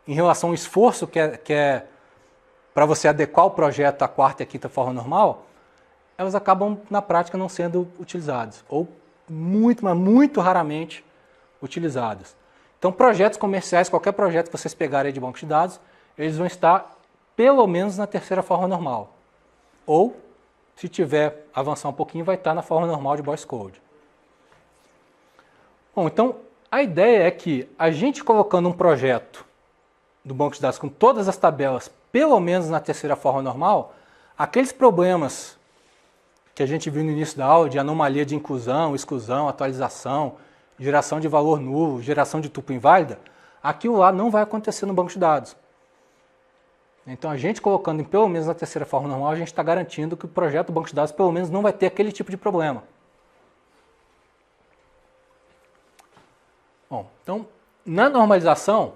em relação ao esforço que é para você adequar o projeto à quarta e à quinta forma normal, elas acabam na prática não sendo utilizadas, ou muito, mas muito raramente utilizadas. Então projetos comerciais, qualquer projeto que vocês pegarem de banco de dados, eles vão estar pelo menos na terceira forma normal. Ou, se tiver avançar um pouquinho, vai estar na forma normal de Boyce Code. Bom, então a ideia é que a gente colocando um projeto do banco de dados com todas as tabelas, pelo menos na terceira forma normal, aqueles problemas que a gente viu no início da aula, de anomalia de inclusão, exclusão, atualização, geração de valor nulo, geração de tupla inválida, aquilo lá não vai acontecer no banco de dados. Então a gente colocando em pelo menos na terceira forma normal, a gente está garantindo que o projeto do banco de dados pelo menos não vai ter aquele tipo de problema. Bom, então na normalização,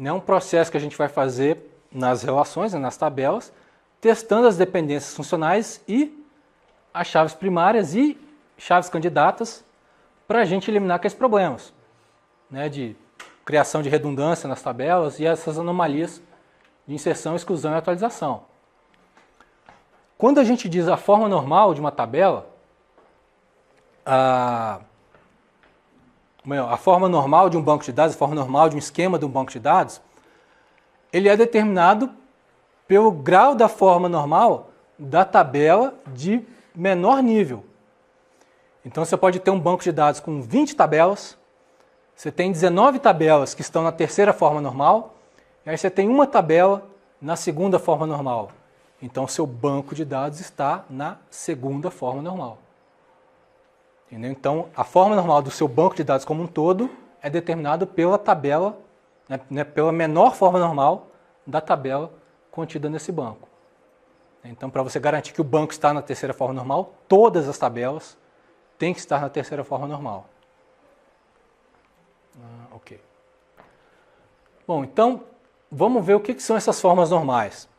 é um processo que a gente vai fazer nas relações, nas tabelas, testando as dependências funcionais e as chaves primárias e chaves candidatas para a gente eliminar aqueles problemas, né, de criação de redundância nas tabelas e essas anomalias de inserção, exclusão e atualização. Quando a gente diz a forma normal de uma tabela, a forma normal de um banco de dados, a forma normal de um esquema de um banco de dados, ele é determinado pelo grau da forma normal da tabela de menor nível. Então você pode ter um banco de dados com 20 tabelas, você tem 19 tabelas que estão na terceira forma normal, e aí você tem uma tabela na segunda forma normal. Então seu banco de dados está na segunda forma normal. Entendeu? Então, a forma normal do seu banco de dados como um todo é determinado pela tabela, né, pela menor forma normal da tabela contida nesse banco. Então, para você garantir que o banco está na terceira forma normal, todas as tabelas têm que estar na terceira forma normal. Ok. Bom, então, vamos ver o que são essas formas normais.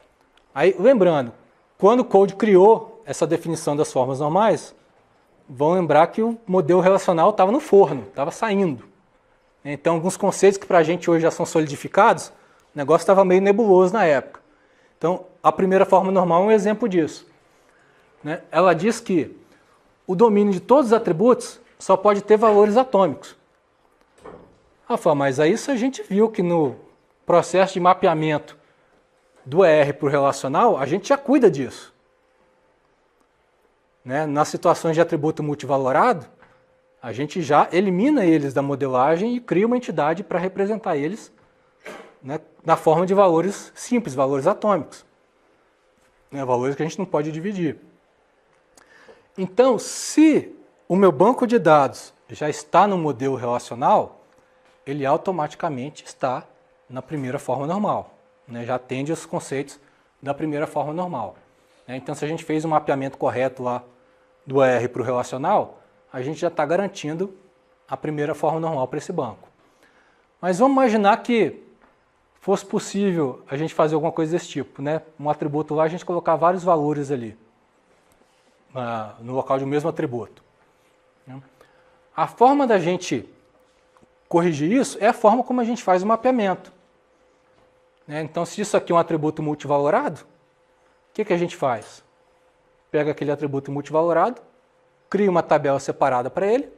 Aí, lembrando, quando o Code criou essa definição das formas normais, vão lembrar que o modelo relacional estava no forno, estava saindo. Então, alguns conceitos que para a gente hoje já são solidificados, o negócio estava meio nebuloso na época. Então, a primeira forma normal é um exemplo disso. Né? Ela diz que o domínio de todos os atributos só pode ter valores atômicos. Ela fala, mas aí isso a gente viu que no processo de mapeamento do ER para o relacional, a gente já cuida disso. Né? Nas situações de atributo multivalorado, a gente já elimina eles da modelagem e cria uma entidade para representar eles, né, na forma de valores simples, valores atômicos. Né, valores que a gente não pode dividir. Então, se o meu banco de dados já está no modelo relacional, ele automaticamente está na primeira forma normal, né? Já atende os conceitos da primeira forma normal. Então, se a gente fez um mapeamento correto lá do AR para o relacional, a gente já está garantindo a primeira forma normal para esse banco. Mas vamos imaginar que fosse possível a gente fazer alguma coisa desse tipo, né? Um atributo lá, a gente colocar vários valores ali, no local de um mesmo atributo. A forma da gente corrigir isso é a forma como a gente faz o mapeamento. Então, se isso aqui é um atributo multivalorado, o que a gente faz? Pega aquele atributo multivalorado, cria uma tabela separada para ele,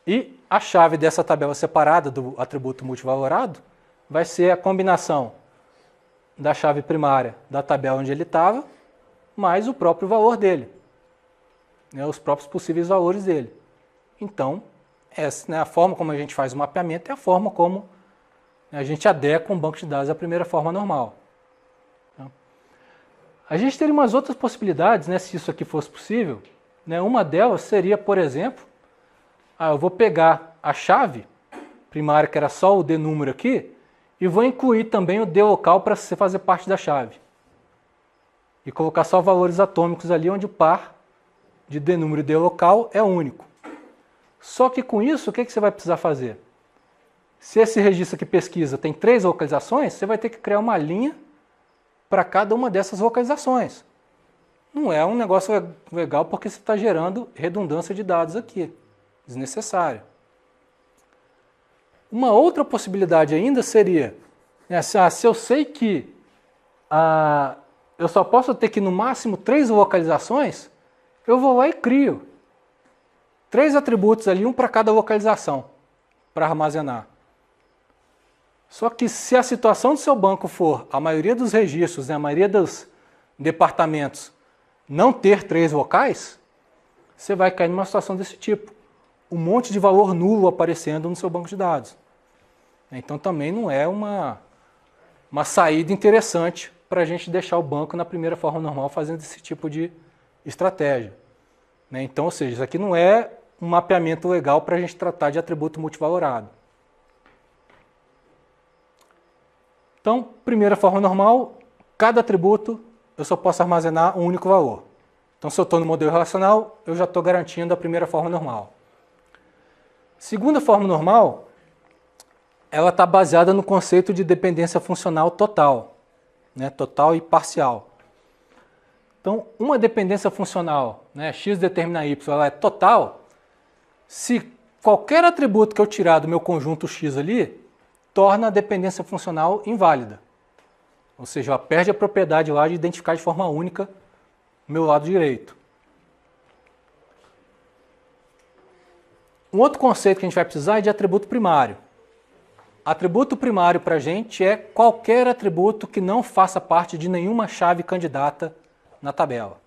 e a chave dessa tabela separada do atributo multivalorado vai ser a combinação da chave primária da tabela onde ele estava, mais o próprio valor dele, né, os próprios possíveis valores dele. Então, essa, né, a forma como a gente faz o mapeamento é a forma como a gente adequa um banco de dados à primeira forma normal. A gente teria umas outras possibilidades, né, se isso aqui fosse possível. Né, uma delas seria, por exemplo, eu vou pegar a chave primária, que era só o D número aqui, e vou incluir também o D local para fazer parte da chave. E colocar só valores atômicos ali, onde o par de D número e D local é único. Só que com isso, o que você vai precisar fazer? Se esse registro aqui pesquisa tem 3 localizações, você vai ter que criar uma linha para cada uma dessas localizações. Não é um negócio legal porque você está gerando redundância de dados aqui, desnecessário. Uma outra possibilidade ainda seria, né, se eu sei que eu só posso ter que no máximo 3 localizações, eu vou lá e crio 3 atributos ali, um para cada localização, para armazenar. Só que se a situação do seu banco for a maioria dos registros, né, a maioria dos departamentos não ter 3 locais, você vai cair numa situação desse tipo. Um monte de valor nulo aparecendo no seu banco de dados. Então também não é uma saída interessante para a gente deixar o banco na primeira forma normal fazendo esse tipo de estratégia. Então, ou seja, isso aqui não é um mapeamento legal para a gente tratar de atributo multivalorado. Então, primeira forma normal, cada atributo eu só posso armazenar um único valor. Então, se eu estou no modelo relacional, eu já estou garantindo a primeira forma normal. Segunda forma normal, ela está baseada no conceito de dependência funcional total, né, total e parcial. Então, uma dependência funcional, né, x determina y, ela é total, se qualquer atributo que eu tirar do meu conjunto x ali, torna a dependência funcional inválida. Ou seja, ela perde a propriedade lá de identificar de forma única o meu lado direito. Um outro conceito que a gente vai precisar é de atributo primário. Atributo primário para a gente é qualquer atributo que não faça parte de nenhuma chave candidata na tabela.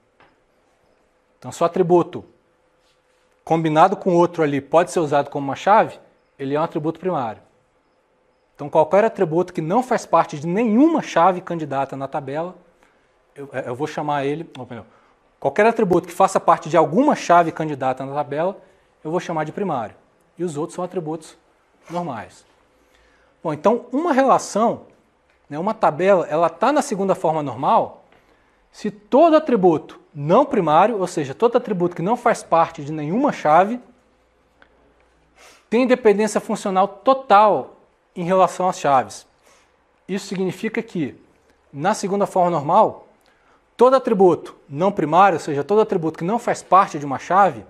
Então, se o atributo combinado com outro ali pode ser usado como uma chave, ele é um atributo primário. Então, qualquer atributo que não faz parte de nenhuma chave candidata na tabela, eu vou chamar ele... Qualquer atributo que faça parte de alguma chave candidata na tabela, eu vou chamar de primário. E os outros são atributos normais. Bom, então, uma relação, né, uma tabela, ela está na segunda forma normal se todo atributo não primário, ou seja, todo atributo que não faz parte de nenhuma chave, tem dependência funcional total em relação às chaves. Isso significa que, na segunda forma normal, todo atributo não primário, ou seja, todo atributo que não faz parte de uma chave,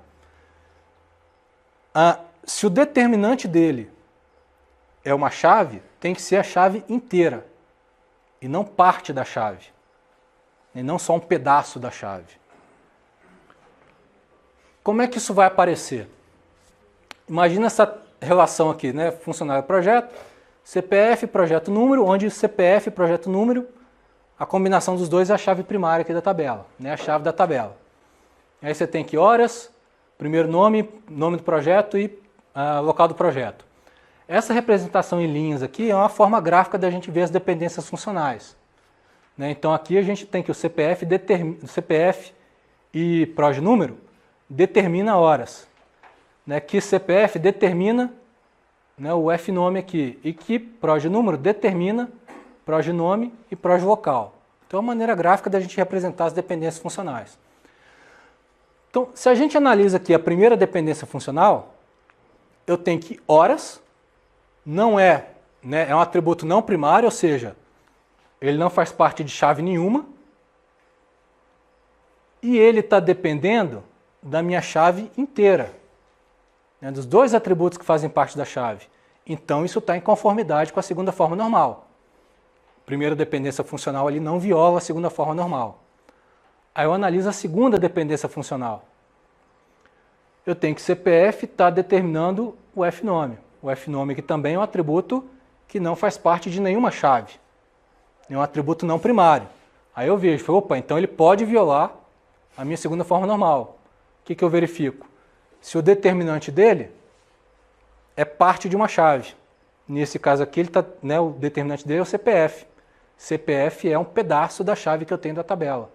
se o determinante dele é uma chave, tem que ser a chave inteira, e não parte da chave, e não só um pedaço da chave. Como é que isso vai aparecer? Imagina essa relação aqui, né? Funcionário projeto, CPF, projeto número, onde CPF, projeto número, a combinação dos dois é a chave primária aqui da tabela, né? A chave da tabela. Aí você tem aqui horas, primeiro nome, nome do projeto e local do projeto. Essa representação em linhas aqui é uma forma gráfica da gente ver as dependências funcionais. Né? Então aqui a gente tem que o CPF e proje número determina horas, né? Que CPF determina, né, o FNome aqui, e que prognúmero determina prognome e progvocal. Então é uma maneira gráfica da gente representar as dependências funcionais. Então, se a gente analisa aqui a primeira dependência funcional, eu tenho que horas não é, né, é um atributo não primário, ou seja, ele não faz parte de chave nenhuma, e ele está dependendo da minha chave inteira, né, dos dois atributos que fazem parte da chave. Então isso está em conformidade com a segunda forma normal. A primeira dependência funcional ali não viola a segunda forma normal. Aí eu analiso a segunda dependência funcional. Eu tenho que CPF está determinando o FNome. O FNome aqui também é um atributo que não faz parte de nenhuma chave. É um atributo não primário. Aí eu vejo, opa, então ele pode violar a minha segunda forma normal. O que eu verifico? Se o determinante dele é parte de uma chave. Nesse caso aqui, ele tá, né, o determinante dele é o CPF. CPF é um pedaço da chave que eu tenho da tabela.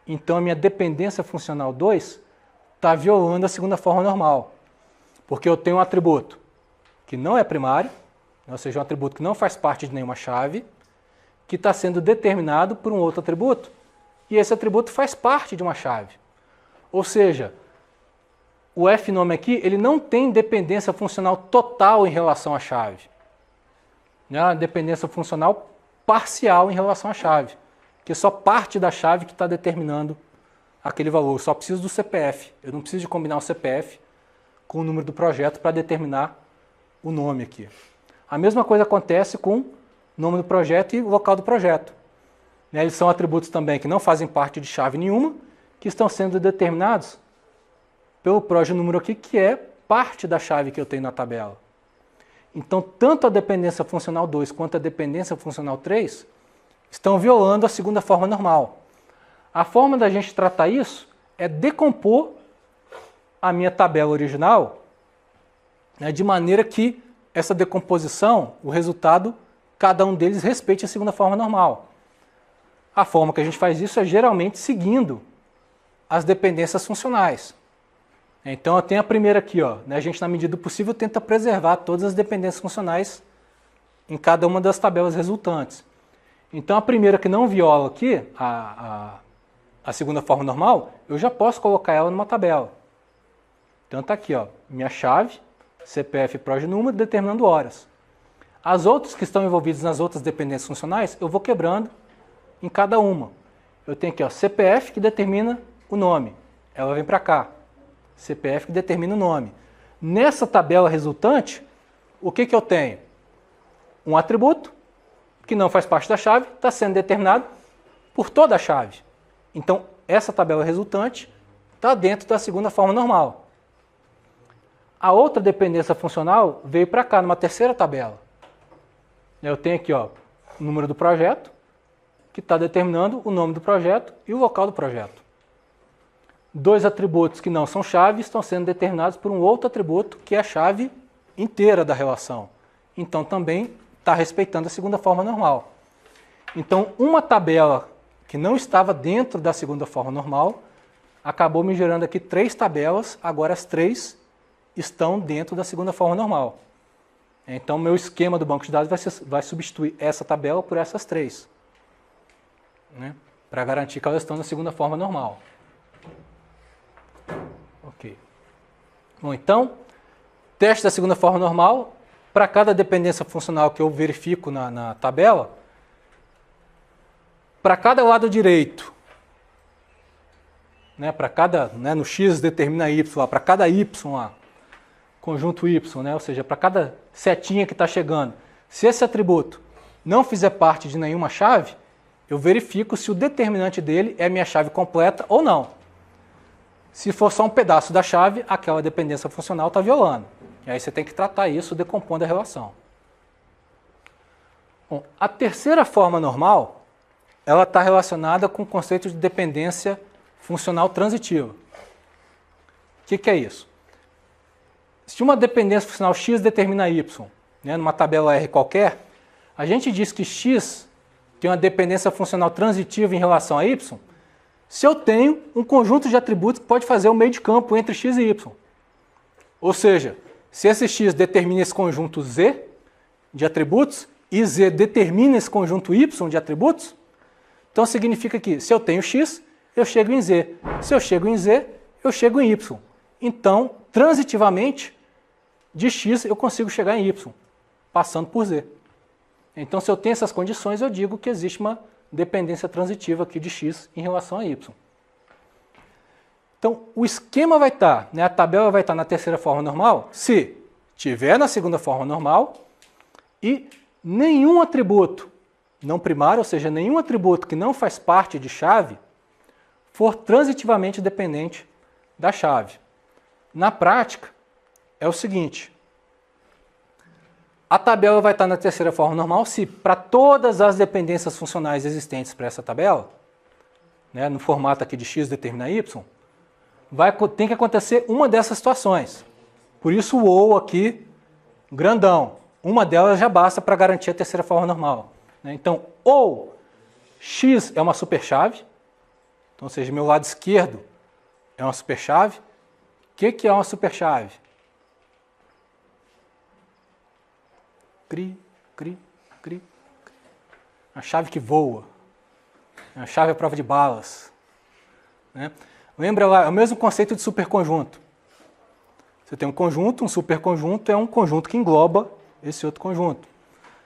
Então a minha dependência funcional 2 está violando a segunda forma normal. Porque eu tenho um atributo que não é primário, ou seja, um atributo que não faz parte de nenhuma chave, que está sendo determinado por um outro atributo, e esse atributo faz parte de uma chave. Ou seja, o FNome aqui ele não tem dependência funcional total em relação à chave. É uma dependência funcional parcial em relação à chave, que é só parte da chave que está determinando aquele valor. Eu só preciso do CPF. Eu não preciso de combinar o CPF com o número do projeto para determinar o nome aqui. A mesma coisa acontece com o nome do projeto e o local do projeto. Eles são atributos também que não fazem parte de chave nenhuma, que estão sendo determinados pelo prognúmero aqui, que é parte da chave que eu tenho na tabela. Então, tanto a dependência funcional 2 quanto a dependência funcional 3 estão violando a segunda forma normal. A forma da gente tratar isso é decompor a minha tabela original, né, de maneira que essa decomposição, o resultado, cada um deles respeite a segunda forma normal. A forma que a gente faz isso é geralmente seguindo as dependências funcionais. Então eu tenho a primeira aqui, ó, né, a gente na medida do possível tenta preservar todas as dependências funcionais em cada uma das tabelas resultantes. Então a primeira que não viola aqui, a segunda forma normal, eu já posso colocar ela numa tabela. Então está aqui, ó, minha chave, CPF prognúmero, determinando horas. As outras que estão envolvidas nas outras dependências funcionais, eu vou quebrando em cada uma. Eu tenho aqui, ó, CPF que determina o nome, ela vem para cá. CPF que determina o nome. Nessa tabela resultante, o que eu tenho? Um atributo que não faz parte da chave, está sendo determinado por toda a chave. Então, essa tabela resultante está dentro da segunda forma normal. A outra dependência funcional veio para cá, numa terceira tabela. Eu tenho aqui, ó, o número do projeto, que está determinando o nome do projeto e o local do projeto. Dois atributos que não são chave estão sendo determinados por um outro atributo, que é a chave inteira da relação. Então, também está respeitando a segunda forma normal. Então, uma tabela que não estava dentro da segunda forma normal acabou me gerando aqui 3 tabelas, agora as 3 estão dentro da segunda forma normal. Então, meu esquema do banco de dados vai substituir essa tabela por essas 3, né, para garantir que elas estão na segunda forma normal. Ok. Bom, então, teste da segunda forma normal, para cada dependência funcional que eu verifico na tabela, para cada lado direito, né, para cada, né, no x determina y, para cada y lá, conjunto y, né, ou seja, para cada setinha que está chegando, se esse atributo não fizer parte de nenhuma chave, eu verifico se o determinante dele é minha chave completa ou não. Se for só um pedaço da chave, aquela dependência funcional está violando. E aí você tem que tratar isso decompondo a relação. Bom, a terceira forma normal, ela está relacionada com o conceito de dependência funcional transitiva. O que é isso? Se uma dependência funcional x determina y, né, numa tabela R qualquer, a gente diz que x tem uma dependência funcional transitiva em relação a y Se eu tenho um conjunto de atributos que pode fazer o meio de campo entre x e y. Ou seja, se esse x determina esse conjunto Z de atributos e Z determina esse conjunto Y de atributos, então significa que se eu tenho x, eu chego em Z. Se eu chego em Z, eu chego em Y. Então, transitivamente, de x eu consigo chegar em Y, passando por Z. Então, se eu tenho essas condições, eu digo que existe uma dependência transitiva aqui de x em relação a y. Então, o esquema vai estar, a tabela vai estar na terceira forma normal se tiver na segunda forma normal e nenhum atributo não primário, ou seja, nenhum atributo que não faz parte de chave, for transitivamente dependente da chave. Na prática, é o seguinte: a tabela vai estar na terceira forma normal se, para todas as dependências funcionais existentes para essa tabela, no formato aqui de x determina y, tem que acontecer uma dessas situações. Por isso o ou aqui, grandão. Uma delas já basta para garantir a terceira forma normal. Então, ou x é uma superchave, então, ou seja, meu lado esquerdo é uma superchave. O que é uma superchave? Cri, cri, cri. Uma chave que voa. Uma chave à prova de balas. Lembra lá, é o mesmo conceito de superconjunto. Você tem um conjunto, um superconjunto é um conjunto que engloba esse outro conjunto.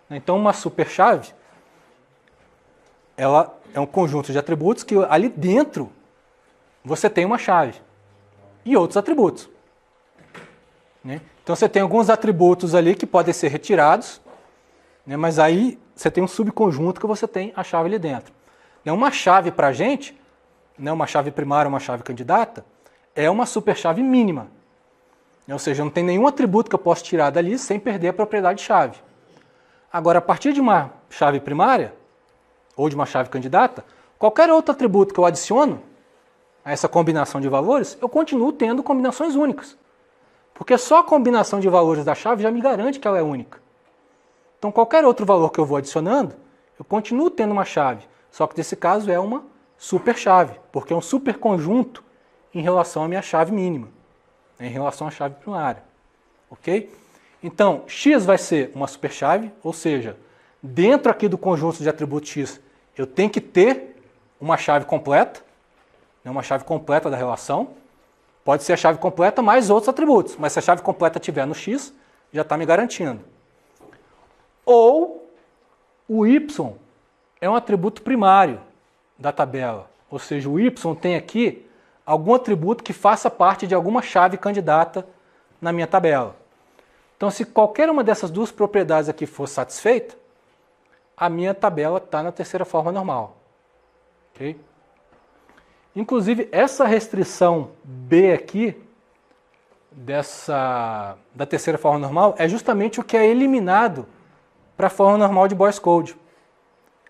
Então, uma superchave, ela é um conjunto de atributos que ali dentro você tem uma chave e outros atributos. Então, você tem alguns atributos ali que podem ser retirados, mas aí você tem um subconjunto que você tem a chave ali dentro. Uma chave para a gente, uma chave primária, uma chave candidata, é uma superchave mínima. Ou seja, não tem nenhum atributo que eu possa tirar dali sem perder a propriedade de chave. Agora, a partir de uma chave primária, ou de uma chave candidata, qualquer outro atributo que eu adiciono a essa combinação de valores, eu continuo tendo combinações únicas. Porque só a combinação de valores da chave já me garante que ela é única. Então, qualquer outro valor que eu vou adicionando, eu continuo tendo uma chave. Só que nesse caso é uma superchave, porque é um superconjunto em relação à minha chave mínima, em relação à chave primária. Ok? Então, x vai ser uma superchave, ou seja, dentro aqui do conjunto de atributos x, eu tenho que ter uma chave completa, uma chave completa da relação. Pode ser a chave completa mais outros atributos, mas se a chave completa estiver no x, já está me garantindo. Ou o y é um atributo primário da tabela, ou seja, o y tem aqui algum atributo que faça parte de alguma chave candidata na minha tabela. Então, se qualquer uma dessas duas propriedades aqui for satisfeita, a minha tabela está na terceira forma normal. Ok? Inclusive, essa restrição B aqui, da terceira forma normal, é justamente o que é eliminado para a forma normal de Boyce Code.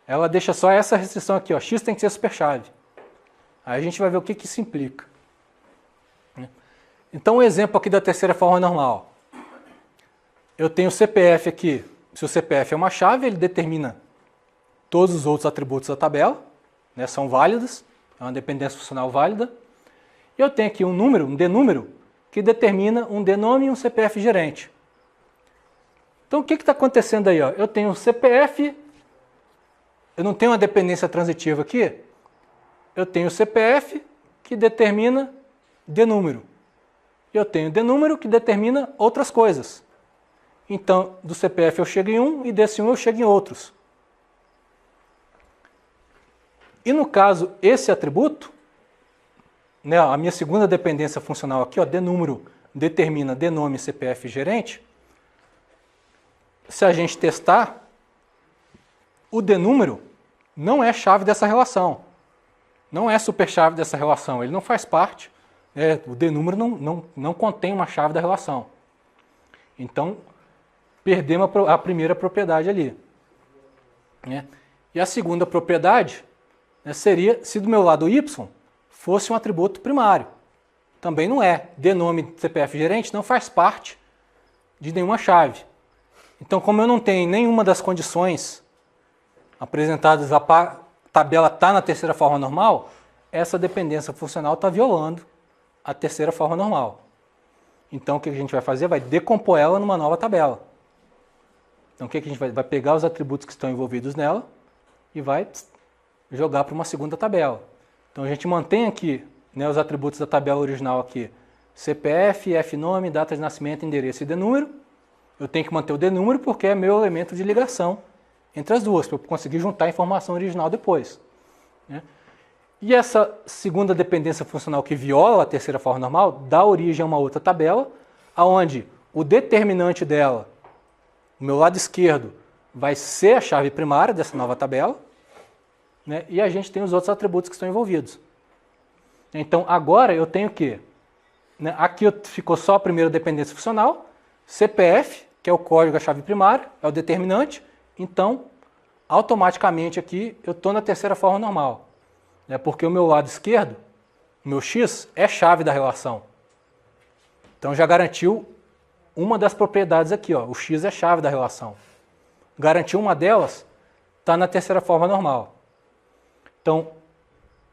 Ela deixa só essa restrição aqui, x tem que ser superchave. Aí a gente vai ver o que isso implica. Então, um exemplo aqui da terceira forma normal. Eu tenho o CPF aqui. Se o CPF é uma chave, ele determina todos os outros atributos da tabela, são válidas. É uma dependência funcional válida. E eu tenho aqui um número, um dnúmero, que determina um dnome e um CPF gerente. Então, o que está acontecendo aí? Eu tenho um CPF, eu não tenho uma dependência transitiva aqui, eu tenho o CPF que determina dnúmero. Eu tenho dnúmero que determina outras coisas. Então, do CPF eu chego em um e desse um eu chego em outros. E no caso, esse atributo, a minha segunda dependência funcional aqui, dnúmero determina dnome, CPF gerente, se a gente testar, o dnúmero não é chave dessa relação. Não é superchave dessa relação, ele não faz parte. O dnúmero não contém uma chave da relação. Então, perdemos a primeira propriedade ali. E a segunda propriedade seria se do meu lado y fosse um atributo primário. Também não é. Dnome CPF gerente não faz parte de nenhuma chave. Então, como eu não tenho nenhuma das condições apresentadas, a tabela está na terceira forma normal, essa dependência funcional está violando a terceira forma normal. Então, o que a gente vai fazer? Vai decompor ela numa nova tabela. Então, o que a gente vai pegar os atributos que estão envolvidos nela e vai jogar para uma segunda tabela. Então, a gente mantém aqui, né, os atributos da tabela original aqui. CPF, FNOME, data de nascimento, endereço e DNúmero. Eu tenho que manter o DNúmero porque é meu elemento de ligação entre as duas, para eu conseguir juntar a informação original depois, né? E essa segunda dependência funcional que viola a terceira forma normal dá origem a uma outra tabela, onde o determinante dela, o meu lado esquerdo, vai ser a chave primária dessa nova tabela, né? E a gente tem os outros atributos que estão envolvidos. Então, agora eu tenho o quê? Né? Aqui ficou só a primeira dependência funcional, CPF, que é o código da chave primária, é o determinante. Então, automaticamente aqui eu estou na terceira forma normal, né? Porque o meu lado esquerdo, o meu x, é chave da relação. Então já garantiu uma das propriedades aqui, ó, o x é chave da relação. Garantiu uma delas, está na terceira forma normal. Então,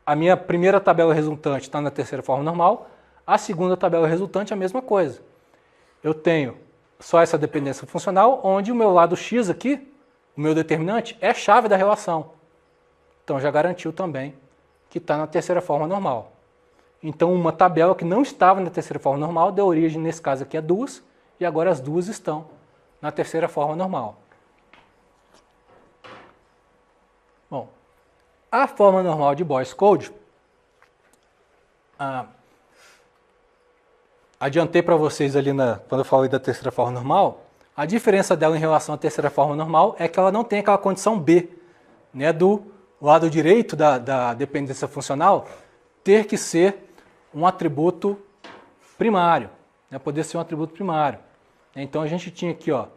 a minha primeira tabela resultante está na terceira forma normal, a segunda tabela resultante é a mesma coisa. Eu tenho só essa dependência funcional, onde o meu lado x aqui, o meu determinante, é chave da relação. Então já garantiu também que está na terceira forma normal. Então uma tabela que não estava na terceira forma normal deu origem, nesse caso aqui, a duas, e agora as duas estão na terceira forma normal. Bom, a forma normal de Boyce Code, adiantei para vocês ali quando eu falei da terceira forma normal, a diferença dela em relação à terceira forma normal é que ela não tem aquela condição B, né, do lado direito da dependência funcional ter que ser um atributo primário, né, poder ser um atributo primário. Então a gente tinha aqui, ó,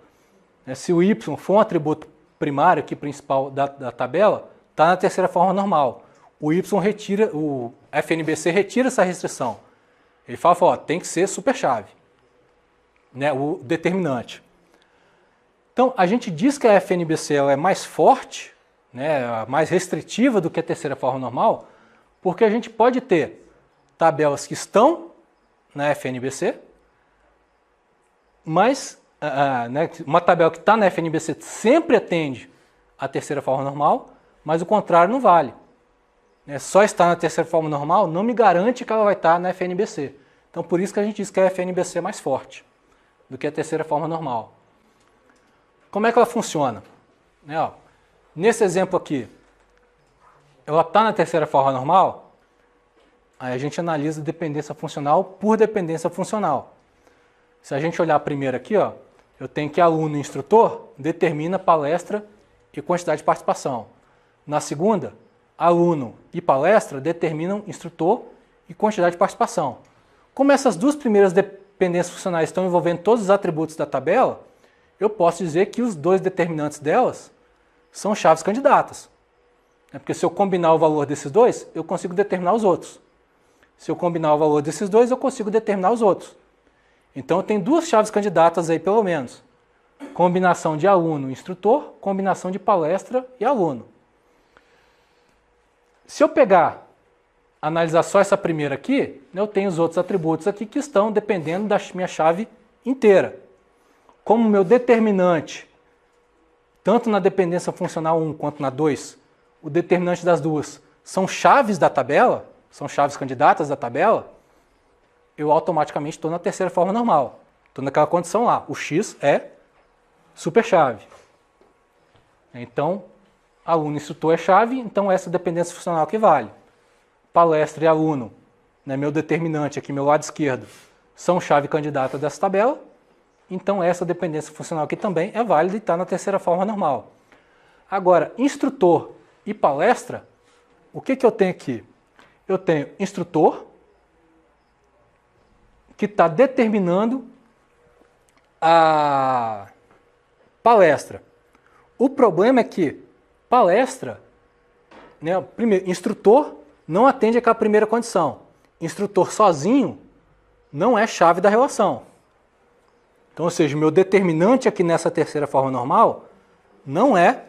né, se o y for um atributo primário aqui principal da tabela, está na terceira forma normal. O FNBC retira essa restrição. Ele fala, ó, tem que ser superchave, né, o determinante. Então, a gente diz que a FNBC ela é mais forte, né, mais restritiva do que a terceira forma normal, porque a gente pode ter tabelas que estão na FNBC, mas né, uma tabela que está na FNBC sempre atende a terceira forma normal, mas o contrário não vale. Só estar na terceira forma normal não me garante que ela vai estar na FNBC. Então, por isso que a gente diz que a FNBC é mais forte do que a terceira forma normal. Como é que ela funciona? Ó, nesse exemplo aqui, ela está na terceira forma normal, aí a gente analisa dependência funcional por dependência funcional. Se a gente olhar primeiro aqui, ó, eu tenho que aluno e instrutor determina palestra e quantidade de participação. Na segunda, aluno e palestra determinam instrutor e quantidade de participação. Como essas duas primeiras dependências funcionais estão envolvendo todos os atributos da tabela, eu posso dizer que os dois determinantes delas são chaves candidatas. Porque se eu combinar o valor desses dois, eu consigo determinar os outros. Se eu combinar o valor desses dois, eu consigo determinar os outros. Então eu tenho duas chaves candidatas aí, pelo menos. Combinação de aluno e instrutor, combinação de palestra e aluno. Se eu analisar só essa primeira aqui, eu tenho os outros atributos aqui que estão dependendo da minha chave inteira. Como meu determinante, tanto na dependência funcional 1 quanto na 2, o determinante das duas são chaves da tabela, são chaves candidatas da tabela, eu automaticamente estou na terceira forma normal. Estou naquela condição lá, o x é superchave. Então, aluno e instrutor é chave, então essa dependência funcional que vale. Palestra e aluno, né, meu determinante aqui, meu lado esquerdo, são chave candidata dessa tabela, então essa dependência funcional aqui também é válida e está na terceira forma normal. Agora, instrutor e palestra, o que eu tenho aqui? Eu tenho instrutor, que está determinando a palestra. O problema é que palestra, né, primeiro, instrutor não atende àquela primeira condição. Instrutor sozinho não é chave da relação. Então, ou seja, o meu determinante aqui nessa terceira forma normal não é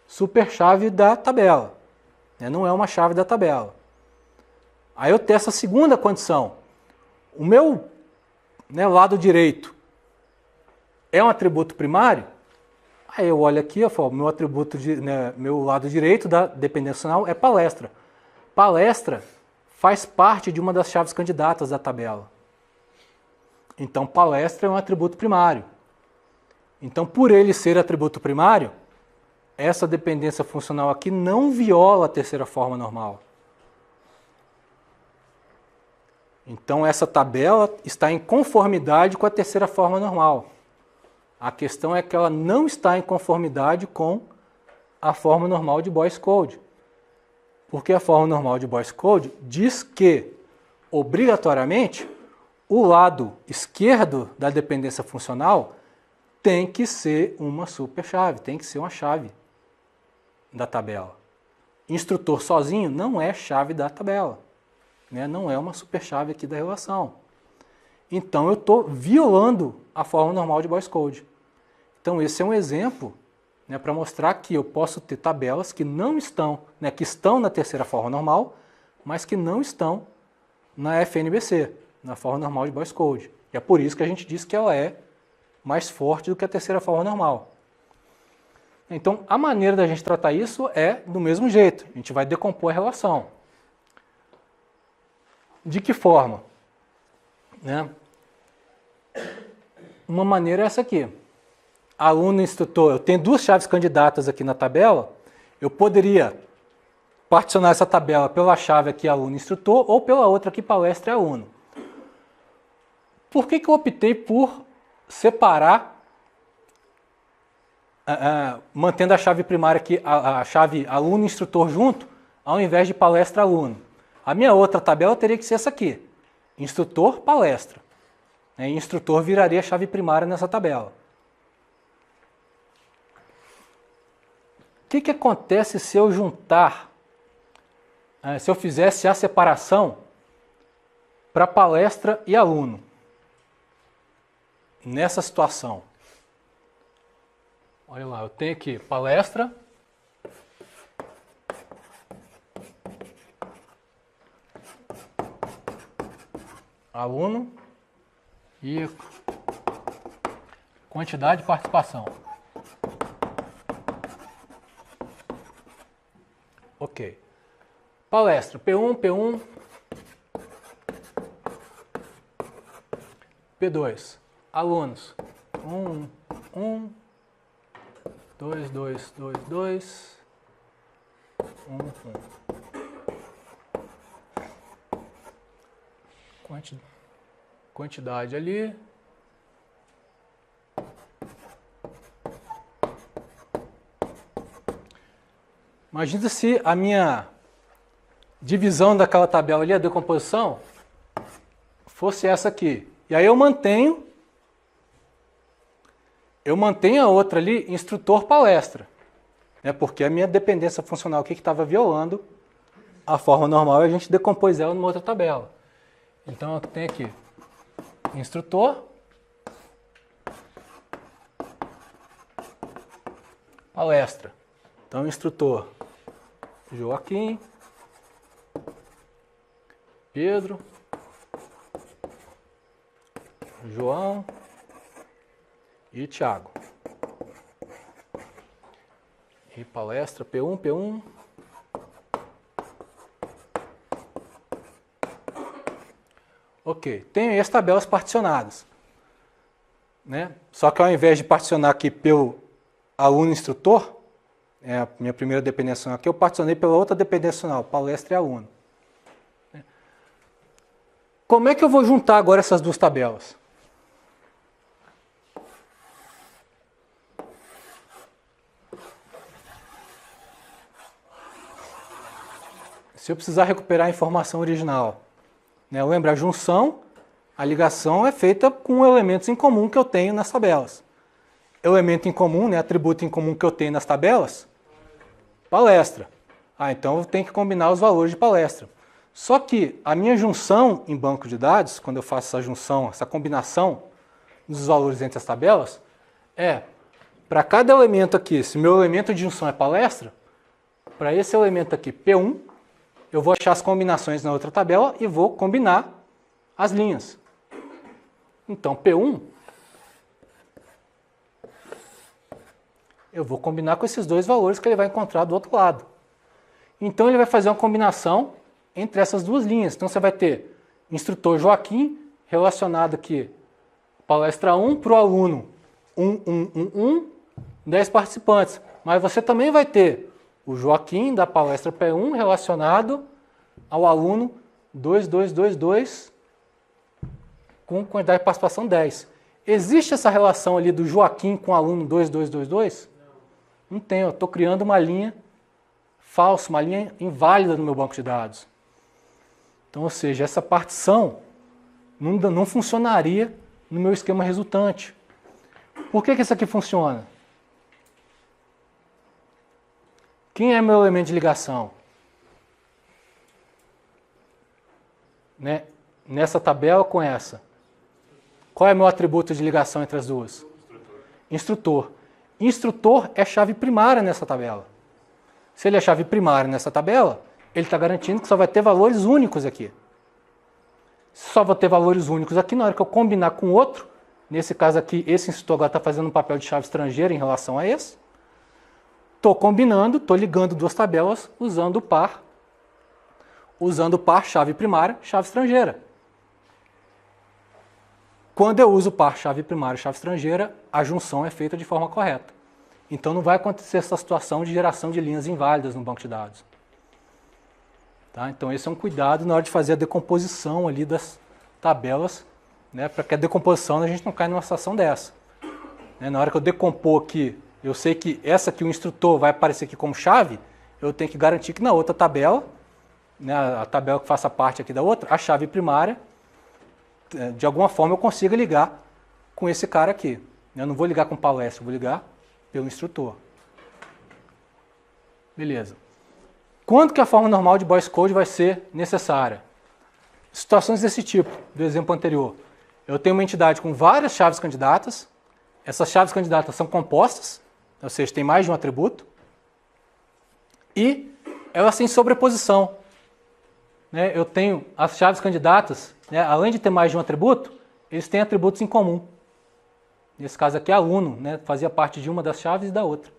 superchave da tabela. Não é uma chave da tabela. Aí eu testo a segunda condição. O meu, né, lado direito é um atributo primário? Aí eu olho aqui, eu falo, meu atributo, meu lado direito da dependência funcional é palestra. Palestra faz parte de uma das chaves candidatas da tabela. Então, palestra é um atributo primário. Então, por ele ser atributo primário, essa dependência funcional aqui não viola a terceira forma normal. Então, essa tabela está em conformidade com a terceira forma normal. A questão é que ela não está em conformidade com a forma normal de Boyce Code. Porque a forma normal de Boyce Code diz que, obrigatoriamente, o lado esquerdo da dependência funcional tem que ser uma superchave, tem que ser uma chave da tabela. Instrutor sozinho não é chave da tabela, né? Não é uma superchave aqui da relação. Então eu estou violando a forma normal de Boyce Code. Então esse é um exemplo, né, para mostrar que eu posso ter tabelas que não estão, né, que estão na terceira forma normal, mas que não estão na FNBC, na forma normal de Boyce Code. E é por isso que a gente diz que ela é mais forte do que a terceira forma normal. Então, a maneira da gente tratar isso é do mesmo jeito. A gente vai decompor a relação. De que forma? Né? Uma maneira é essa aqui. Aluno e instrutor. Eu tenho duas chaves candidatas aqui na tabela. Eu poderia particionar essa tabela pela chave aqui aluno e instrutor ou pela outra aqui palestra e aluno. Por que eu optei por separar, mantendo a chave primária aqui, a chave aluno e instrutor junto, ao invés de palestra e aluno? A minha outra tabela teria que ser essa aqui, instrutor, palestra. E instrutor viraria a chave primária nessa tabela. O que acontece se eu juntar, se eu fizesse a separação para palestra e aluno? Nessa situação. Olha lá, eu tenho aqui palestra, aluno e quantidade de participação. Ok. Palestra P1, P1, P2. Alunos 1, 1, 2, 2, 2, 2, 1, 1. Quantidade ali. Imagina se a minha divisão daquela tabela ali, a decomposição, fosse essa aqui. E aí eu mantenho a outra ali, instrutor palestra. Né? Porque a minha dependência funcional aqui que estava violando a forma normal e a gente decompôs ela numa outra tabela. Então eu tenho aqui instrutor, palestra. Então instrutor Joaquim, Pedro, João e Thiago. E palestra P1, P1. Ok, tenho as tabelas particionadas. Né? Só que ao invés de particionar aqui pelo aluno instrutor, a minha primeira dependência aqui, eu particionei pela outra dependência, palestra e aluno. Como é que eu vou juntar agora essas duas tabelas? Se eu precisar recuperar a informação original, né, lembra, a junção, a ligação é feita com elementos em comum que eu tenho nas tabelas. Elemento em comum, né, atributo em comum que eu tenho nas tabelas, palestra. Então eu tenho que combinar os valores de palestra. Só que a minha junção em banco de dados, quando eu faço essa junção, essa combinação dos valores entre as tabelas, para cada elemento aqui, se meu elemento de junção é palestra, para esse elemento aqui P1, eu vou achar as combinações na outra tabela e vou combinar as linhas. Então, P1, eu vou combinar com esses dois valores que ele vai encontrar do outro lado. Então, ele vai fazer uma combinação entre essas duas linhas. Então, você vai ter instrutor Joaquim relacionado aqui, palestra 1 para o aluno 10 participantes. Mas você também vai ter o Joaquim da palestra P1 relacionado ao aluno 2222 com quantidade de participação 10. Existe essa relação ali do Joaquim com o aluno 2222? Não tem, eu estou criando uma linha falsa, uma linha inválida no meu banco de dados. Então, ou seja, essa partição não funcionaria no meu esquema resultante. Por que isso aqui funciona? Quem é meu elemento de ligação? Né? Nessa tabela com essa. Qual é meu atributo de ligação entre as duas? Instrutor. Instrutor é chave primária nessa tabela. Se ele é chave primária nessa tabela, ele está garantindo que só vai ter valores únicos aqui. Se só vou ter valores únicos aqui, na hora que eu combinar com outro, nesse caso aqui, esse instrutor agora está fazendo um papel de chave estrangeira em relação a esse, estou combinando, estou ligando duas tabelas usando o par chave primária, chave estrangeira. Quando eu uso o par chave primária, chave estrangeira, a junção é feita de forma correta. Então não vai acontecer essa situação de geração de linhas inválidas no banco de dados. Tá? Então esse é um cuidado na hora de fazer a decomposição ali das tabelas, né, para que a decomposição a gente não caia numa situação dessa. Né, na hora que eu decompor aqui, eu sei que essa aqui, o instrutor, vai aparecer aqui como chave, eu tenho que garantir que na outra tabela, né, a tabela que faça parte aqui da outra, a chave primária, de alguma forma eu consiga ligar com esse cara aqui. Eu não vou ligar com palestra, eu vou ligar pelo instrutor. Beleza. Quando que a forma normal de Boyce Code vai ser necessária? Situações desse tipo, do exemplo anterior. Eu tenho uma entidade com várias chaves candidatas, essas chaves candidatas são compostas, ou seja, tem mais de um atributo, e elas têm sobreposição. Né? Eu tenho as chaves candidatas, né, além de ter mais de um atributo, eles têm atributos em comum. Nesse caso aqui, aluno, né, fazia parte de uma das chaves e da outra.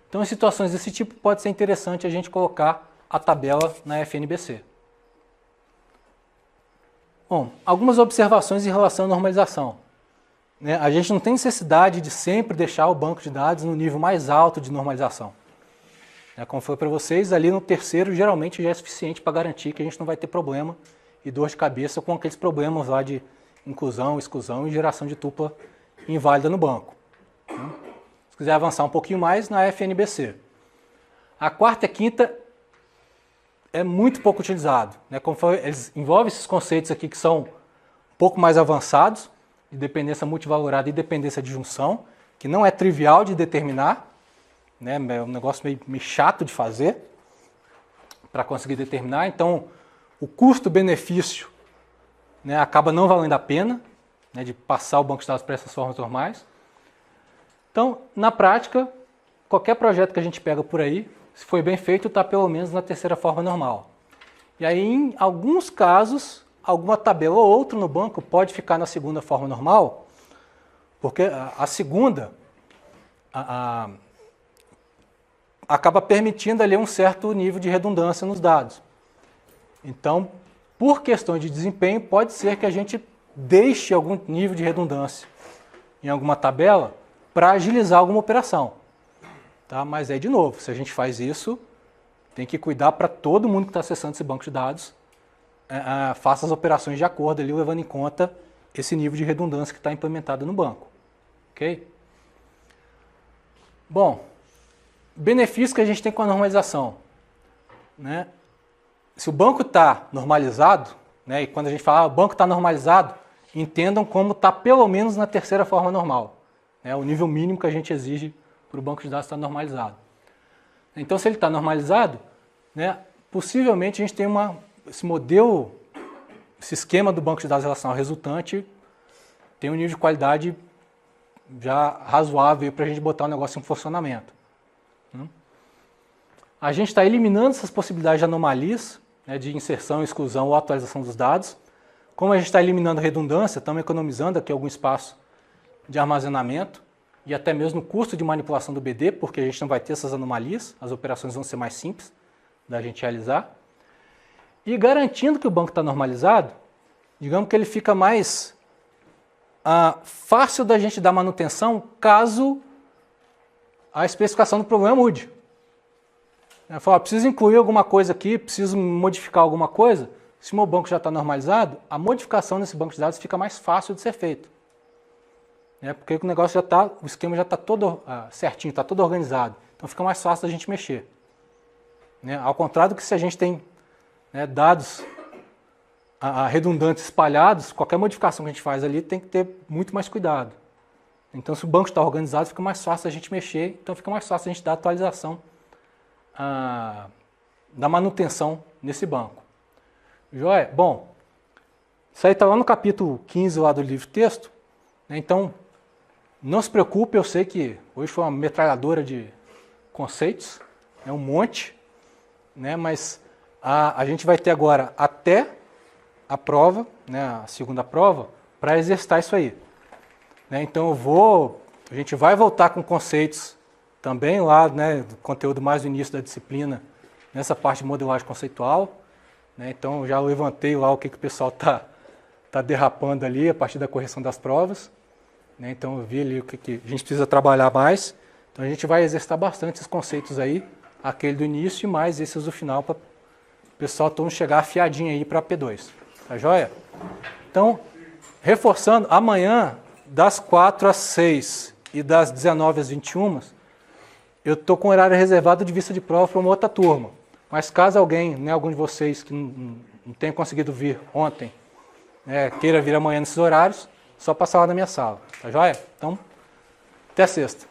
Então, em situações desse tipo, pode ser interessante a gente colocar a tabela na FNBC. Bom, algumas observações em relação à normalização. Né, a gente não tem necessidade de sempre deixar o banco de dados no nível mais alto de normalização. Como foi para vocês, ali no terceiro geralmente já é suficiente para garantir que a gente não vai ter problema e dor de cabeça com aqueles problemas lá de inclusão, exclusão e geração de tupla inválida no banco. Se quiser avançar um pouquinho mais, na FNBC. A quarta e a quinta é muito pouco utilizado. Eles envolvem esses conceitos aqui que são um pouco mais avançados, de dependência multivalorada e dependência de junção, que não é trivial de determinar, né? É um negócio meio chato de fazer para conseguir determinar. Então, o custo-benefício, né, acaba não valendo a pena, né, de passar o banco de dados para essas formas normais. Então, na prática, qualquer projeto que a gente pega por aí, se foi bem feito, está pelo menos na terceira forma normal. E aí, em alguns casos, alguma tabela ou outra no banco pode ficar na segunda forma normal, porque a segunda acaba permitindo ali um certo nível de redundância nos dados. Então, por questões de desempenho, pode ser que a gente deixe algum nível de redundância em alguma tabela para agilizar alguma operação. Tá? Mas aí, de novo, se a gente faz isso, tem que cuidar para todo mundo que está acessando esse banco de dados, faça as operações de acordo ali, levando em conta esse nível de redundância que está implementado no banco. Ok? Bom, benefício que a gente tem com a normalização. Né? Se o banco está normalizado, né, e quando a gente fala o banco está normalizado, entendam como está pelo menos na terceira forma normal. Né, o nível mínimo que a gente exige para o banco de dados estar normalizado. Então, se ele está normalizado, né, possivelmente a gente tem esse modelo, esse esquema do banco de dados relacional resultante, tem um nível de qualidade já razoável para a gente botar o negócio em funcionamento. A gente está eliminando essas possibilidades de anomalias, né, de inserção, exclusão ou atualização dos dados. Como a gente está eliminando redundância, estamos economizando aqui algum espaço de armazenamento e até mesmo o custo de manipulação do BD, porque a gente não vai ter essas anomalias, as operações vão ser mais simples da gente realizar. E garantindo que o banco está normalizado, digamos que ele fica mais fácil da gente dar manutenção caso a especificação do problema mude. Eu falo, preciso incluir alguma coisa aqui, preciso modificar alguma coisa. Se o meu banco já está normalizado, a modificação nesse banco de dados fica mais fácil de ser feito. Porque o negócio já está, o esquema já está todo certinho, está todo organizado. Então fica mais fácil da gente mexer. Ao contrário do que se a gente tem dados redundantes espalhados, qualquer modificação que a gente faz ali tem que ter muito mais cuidado. Então se o banco está organizado, fica mais fácil a gente mexer, então fica mais fácil a gente dar atualização da manutenção nesse banco. Joia? Bom, isso aí está lá no capítulo 15 lá do livro texto, então não se preocupe, eu sei que hoje foi uma metralhadora de conceitos, um monte, mas a gente vai ter agora até a prova, a segunda prova, para exercitar isso aí. Então a gente vai voltar com conceitos também lá, do conteúdo mais do início da disciplina, nessa parte de modelagem conceitual. Então eu já levantei lá o que o pessoal está derrapando ali a partir da correção das provas. Então eu vi ali o que a gente precisa trabalhar mais. Então a gente vai exercitar bastante esses conceitos aí, aquele do início e mais esses do final, para o pessoal todo chegar afiadinho aí para P2. Tá joia? Então, reforçando, amanhã, das 4 às 6 e das 19 às 21, eu estou com horário reservado de vista de prova para uma outra turma. Mas caso alguém, algum de vocês que não tenha conseguido vir ontem, queira vir amanhã nesses horários, só passar lá na minha sala. Tá joia? Então, até sexta.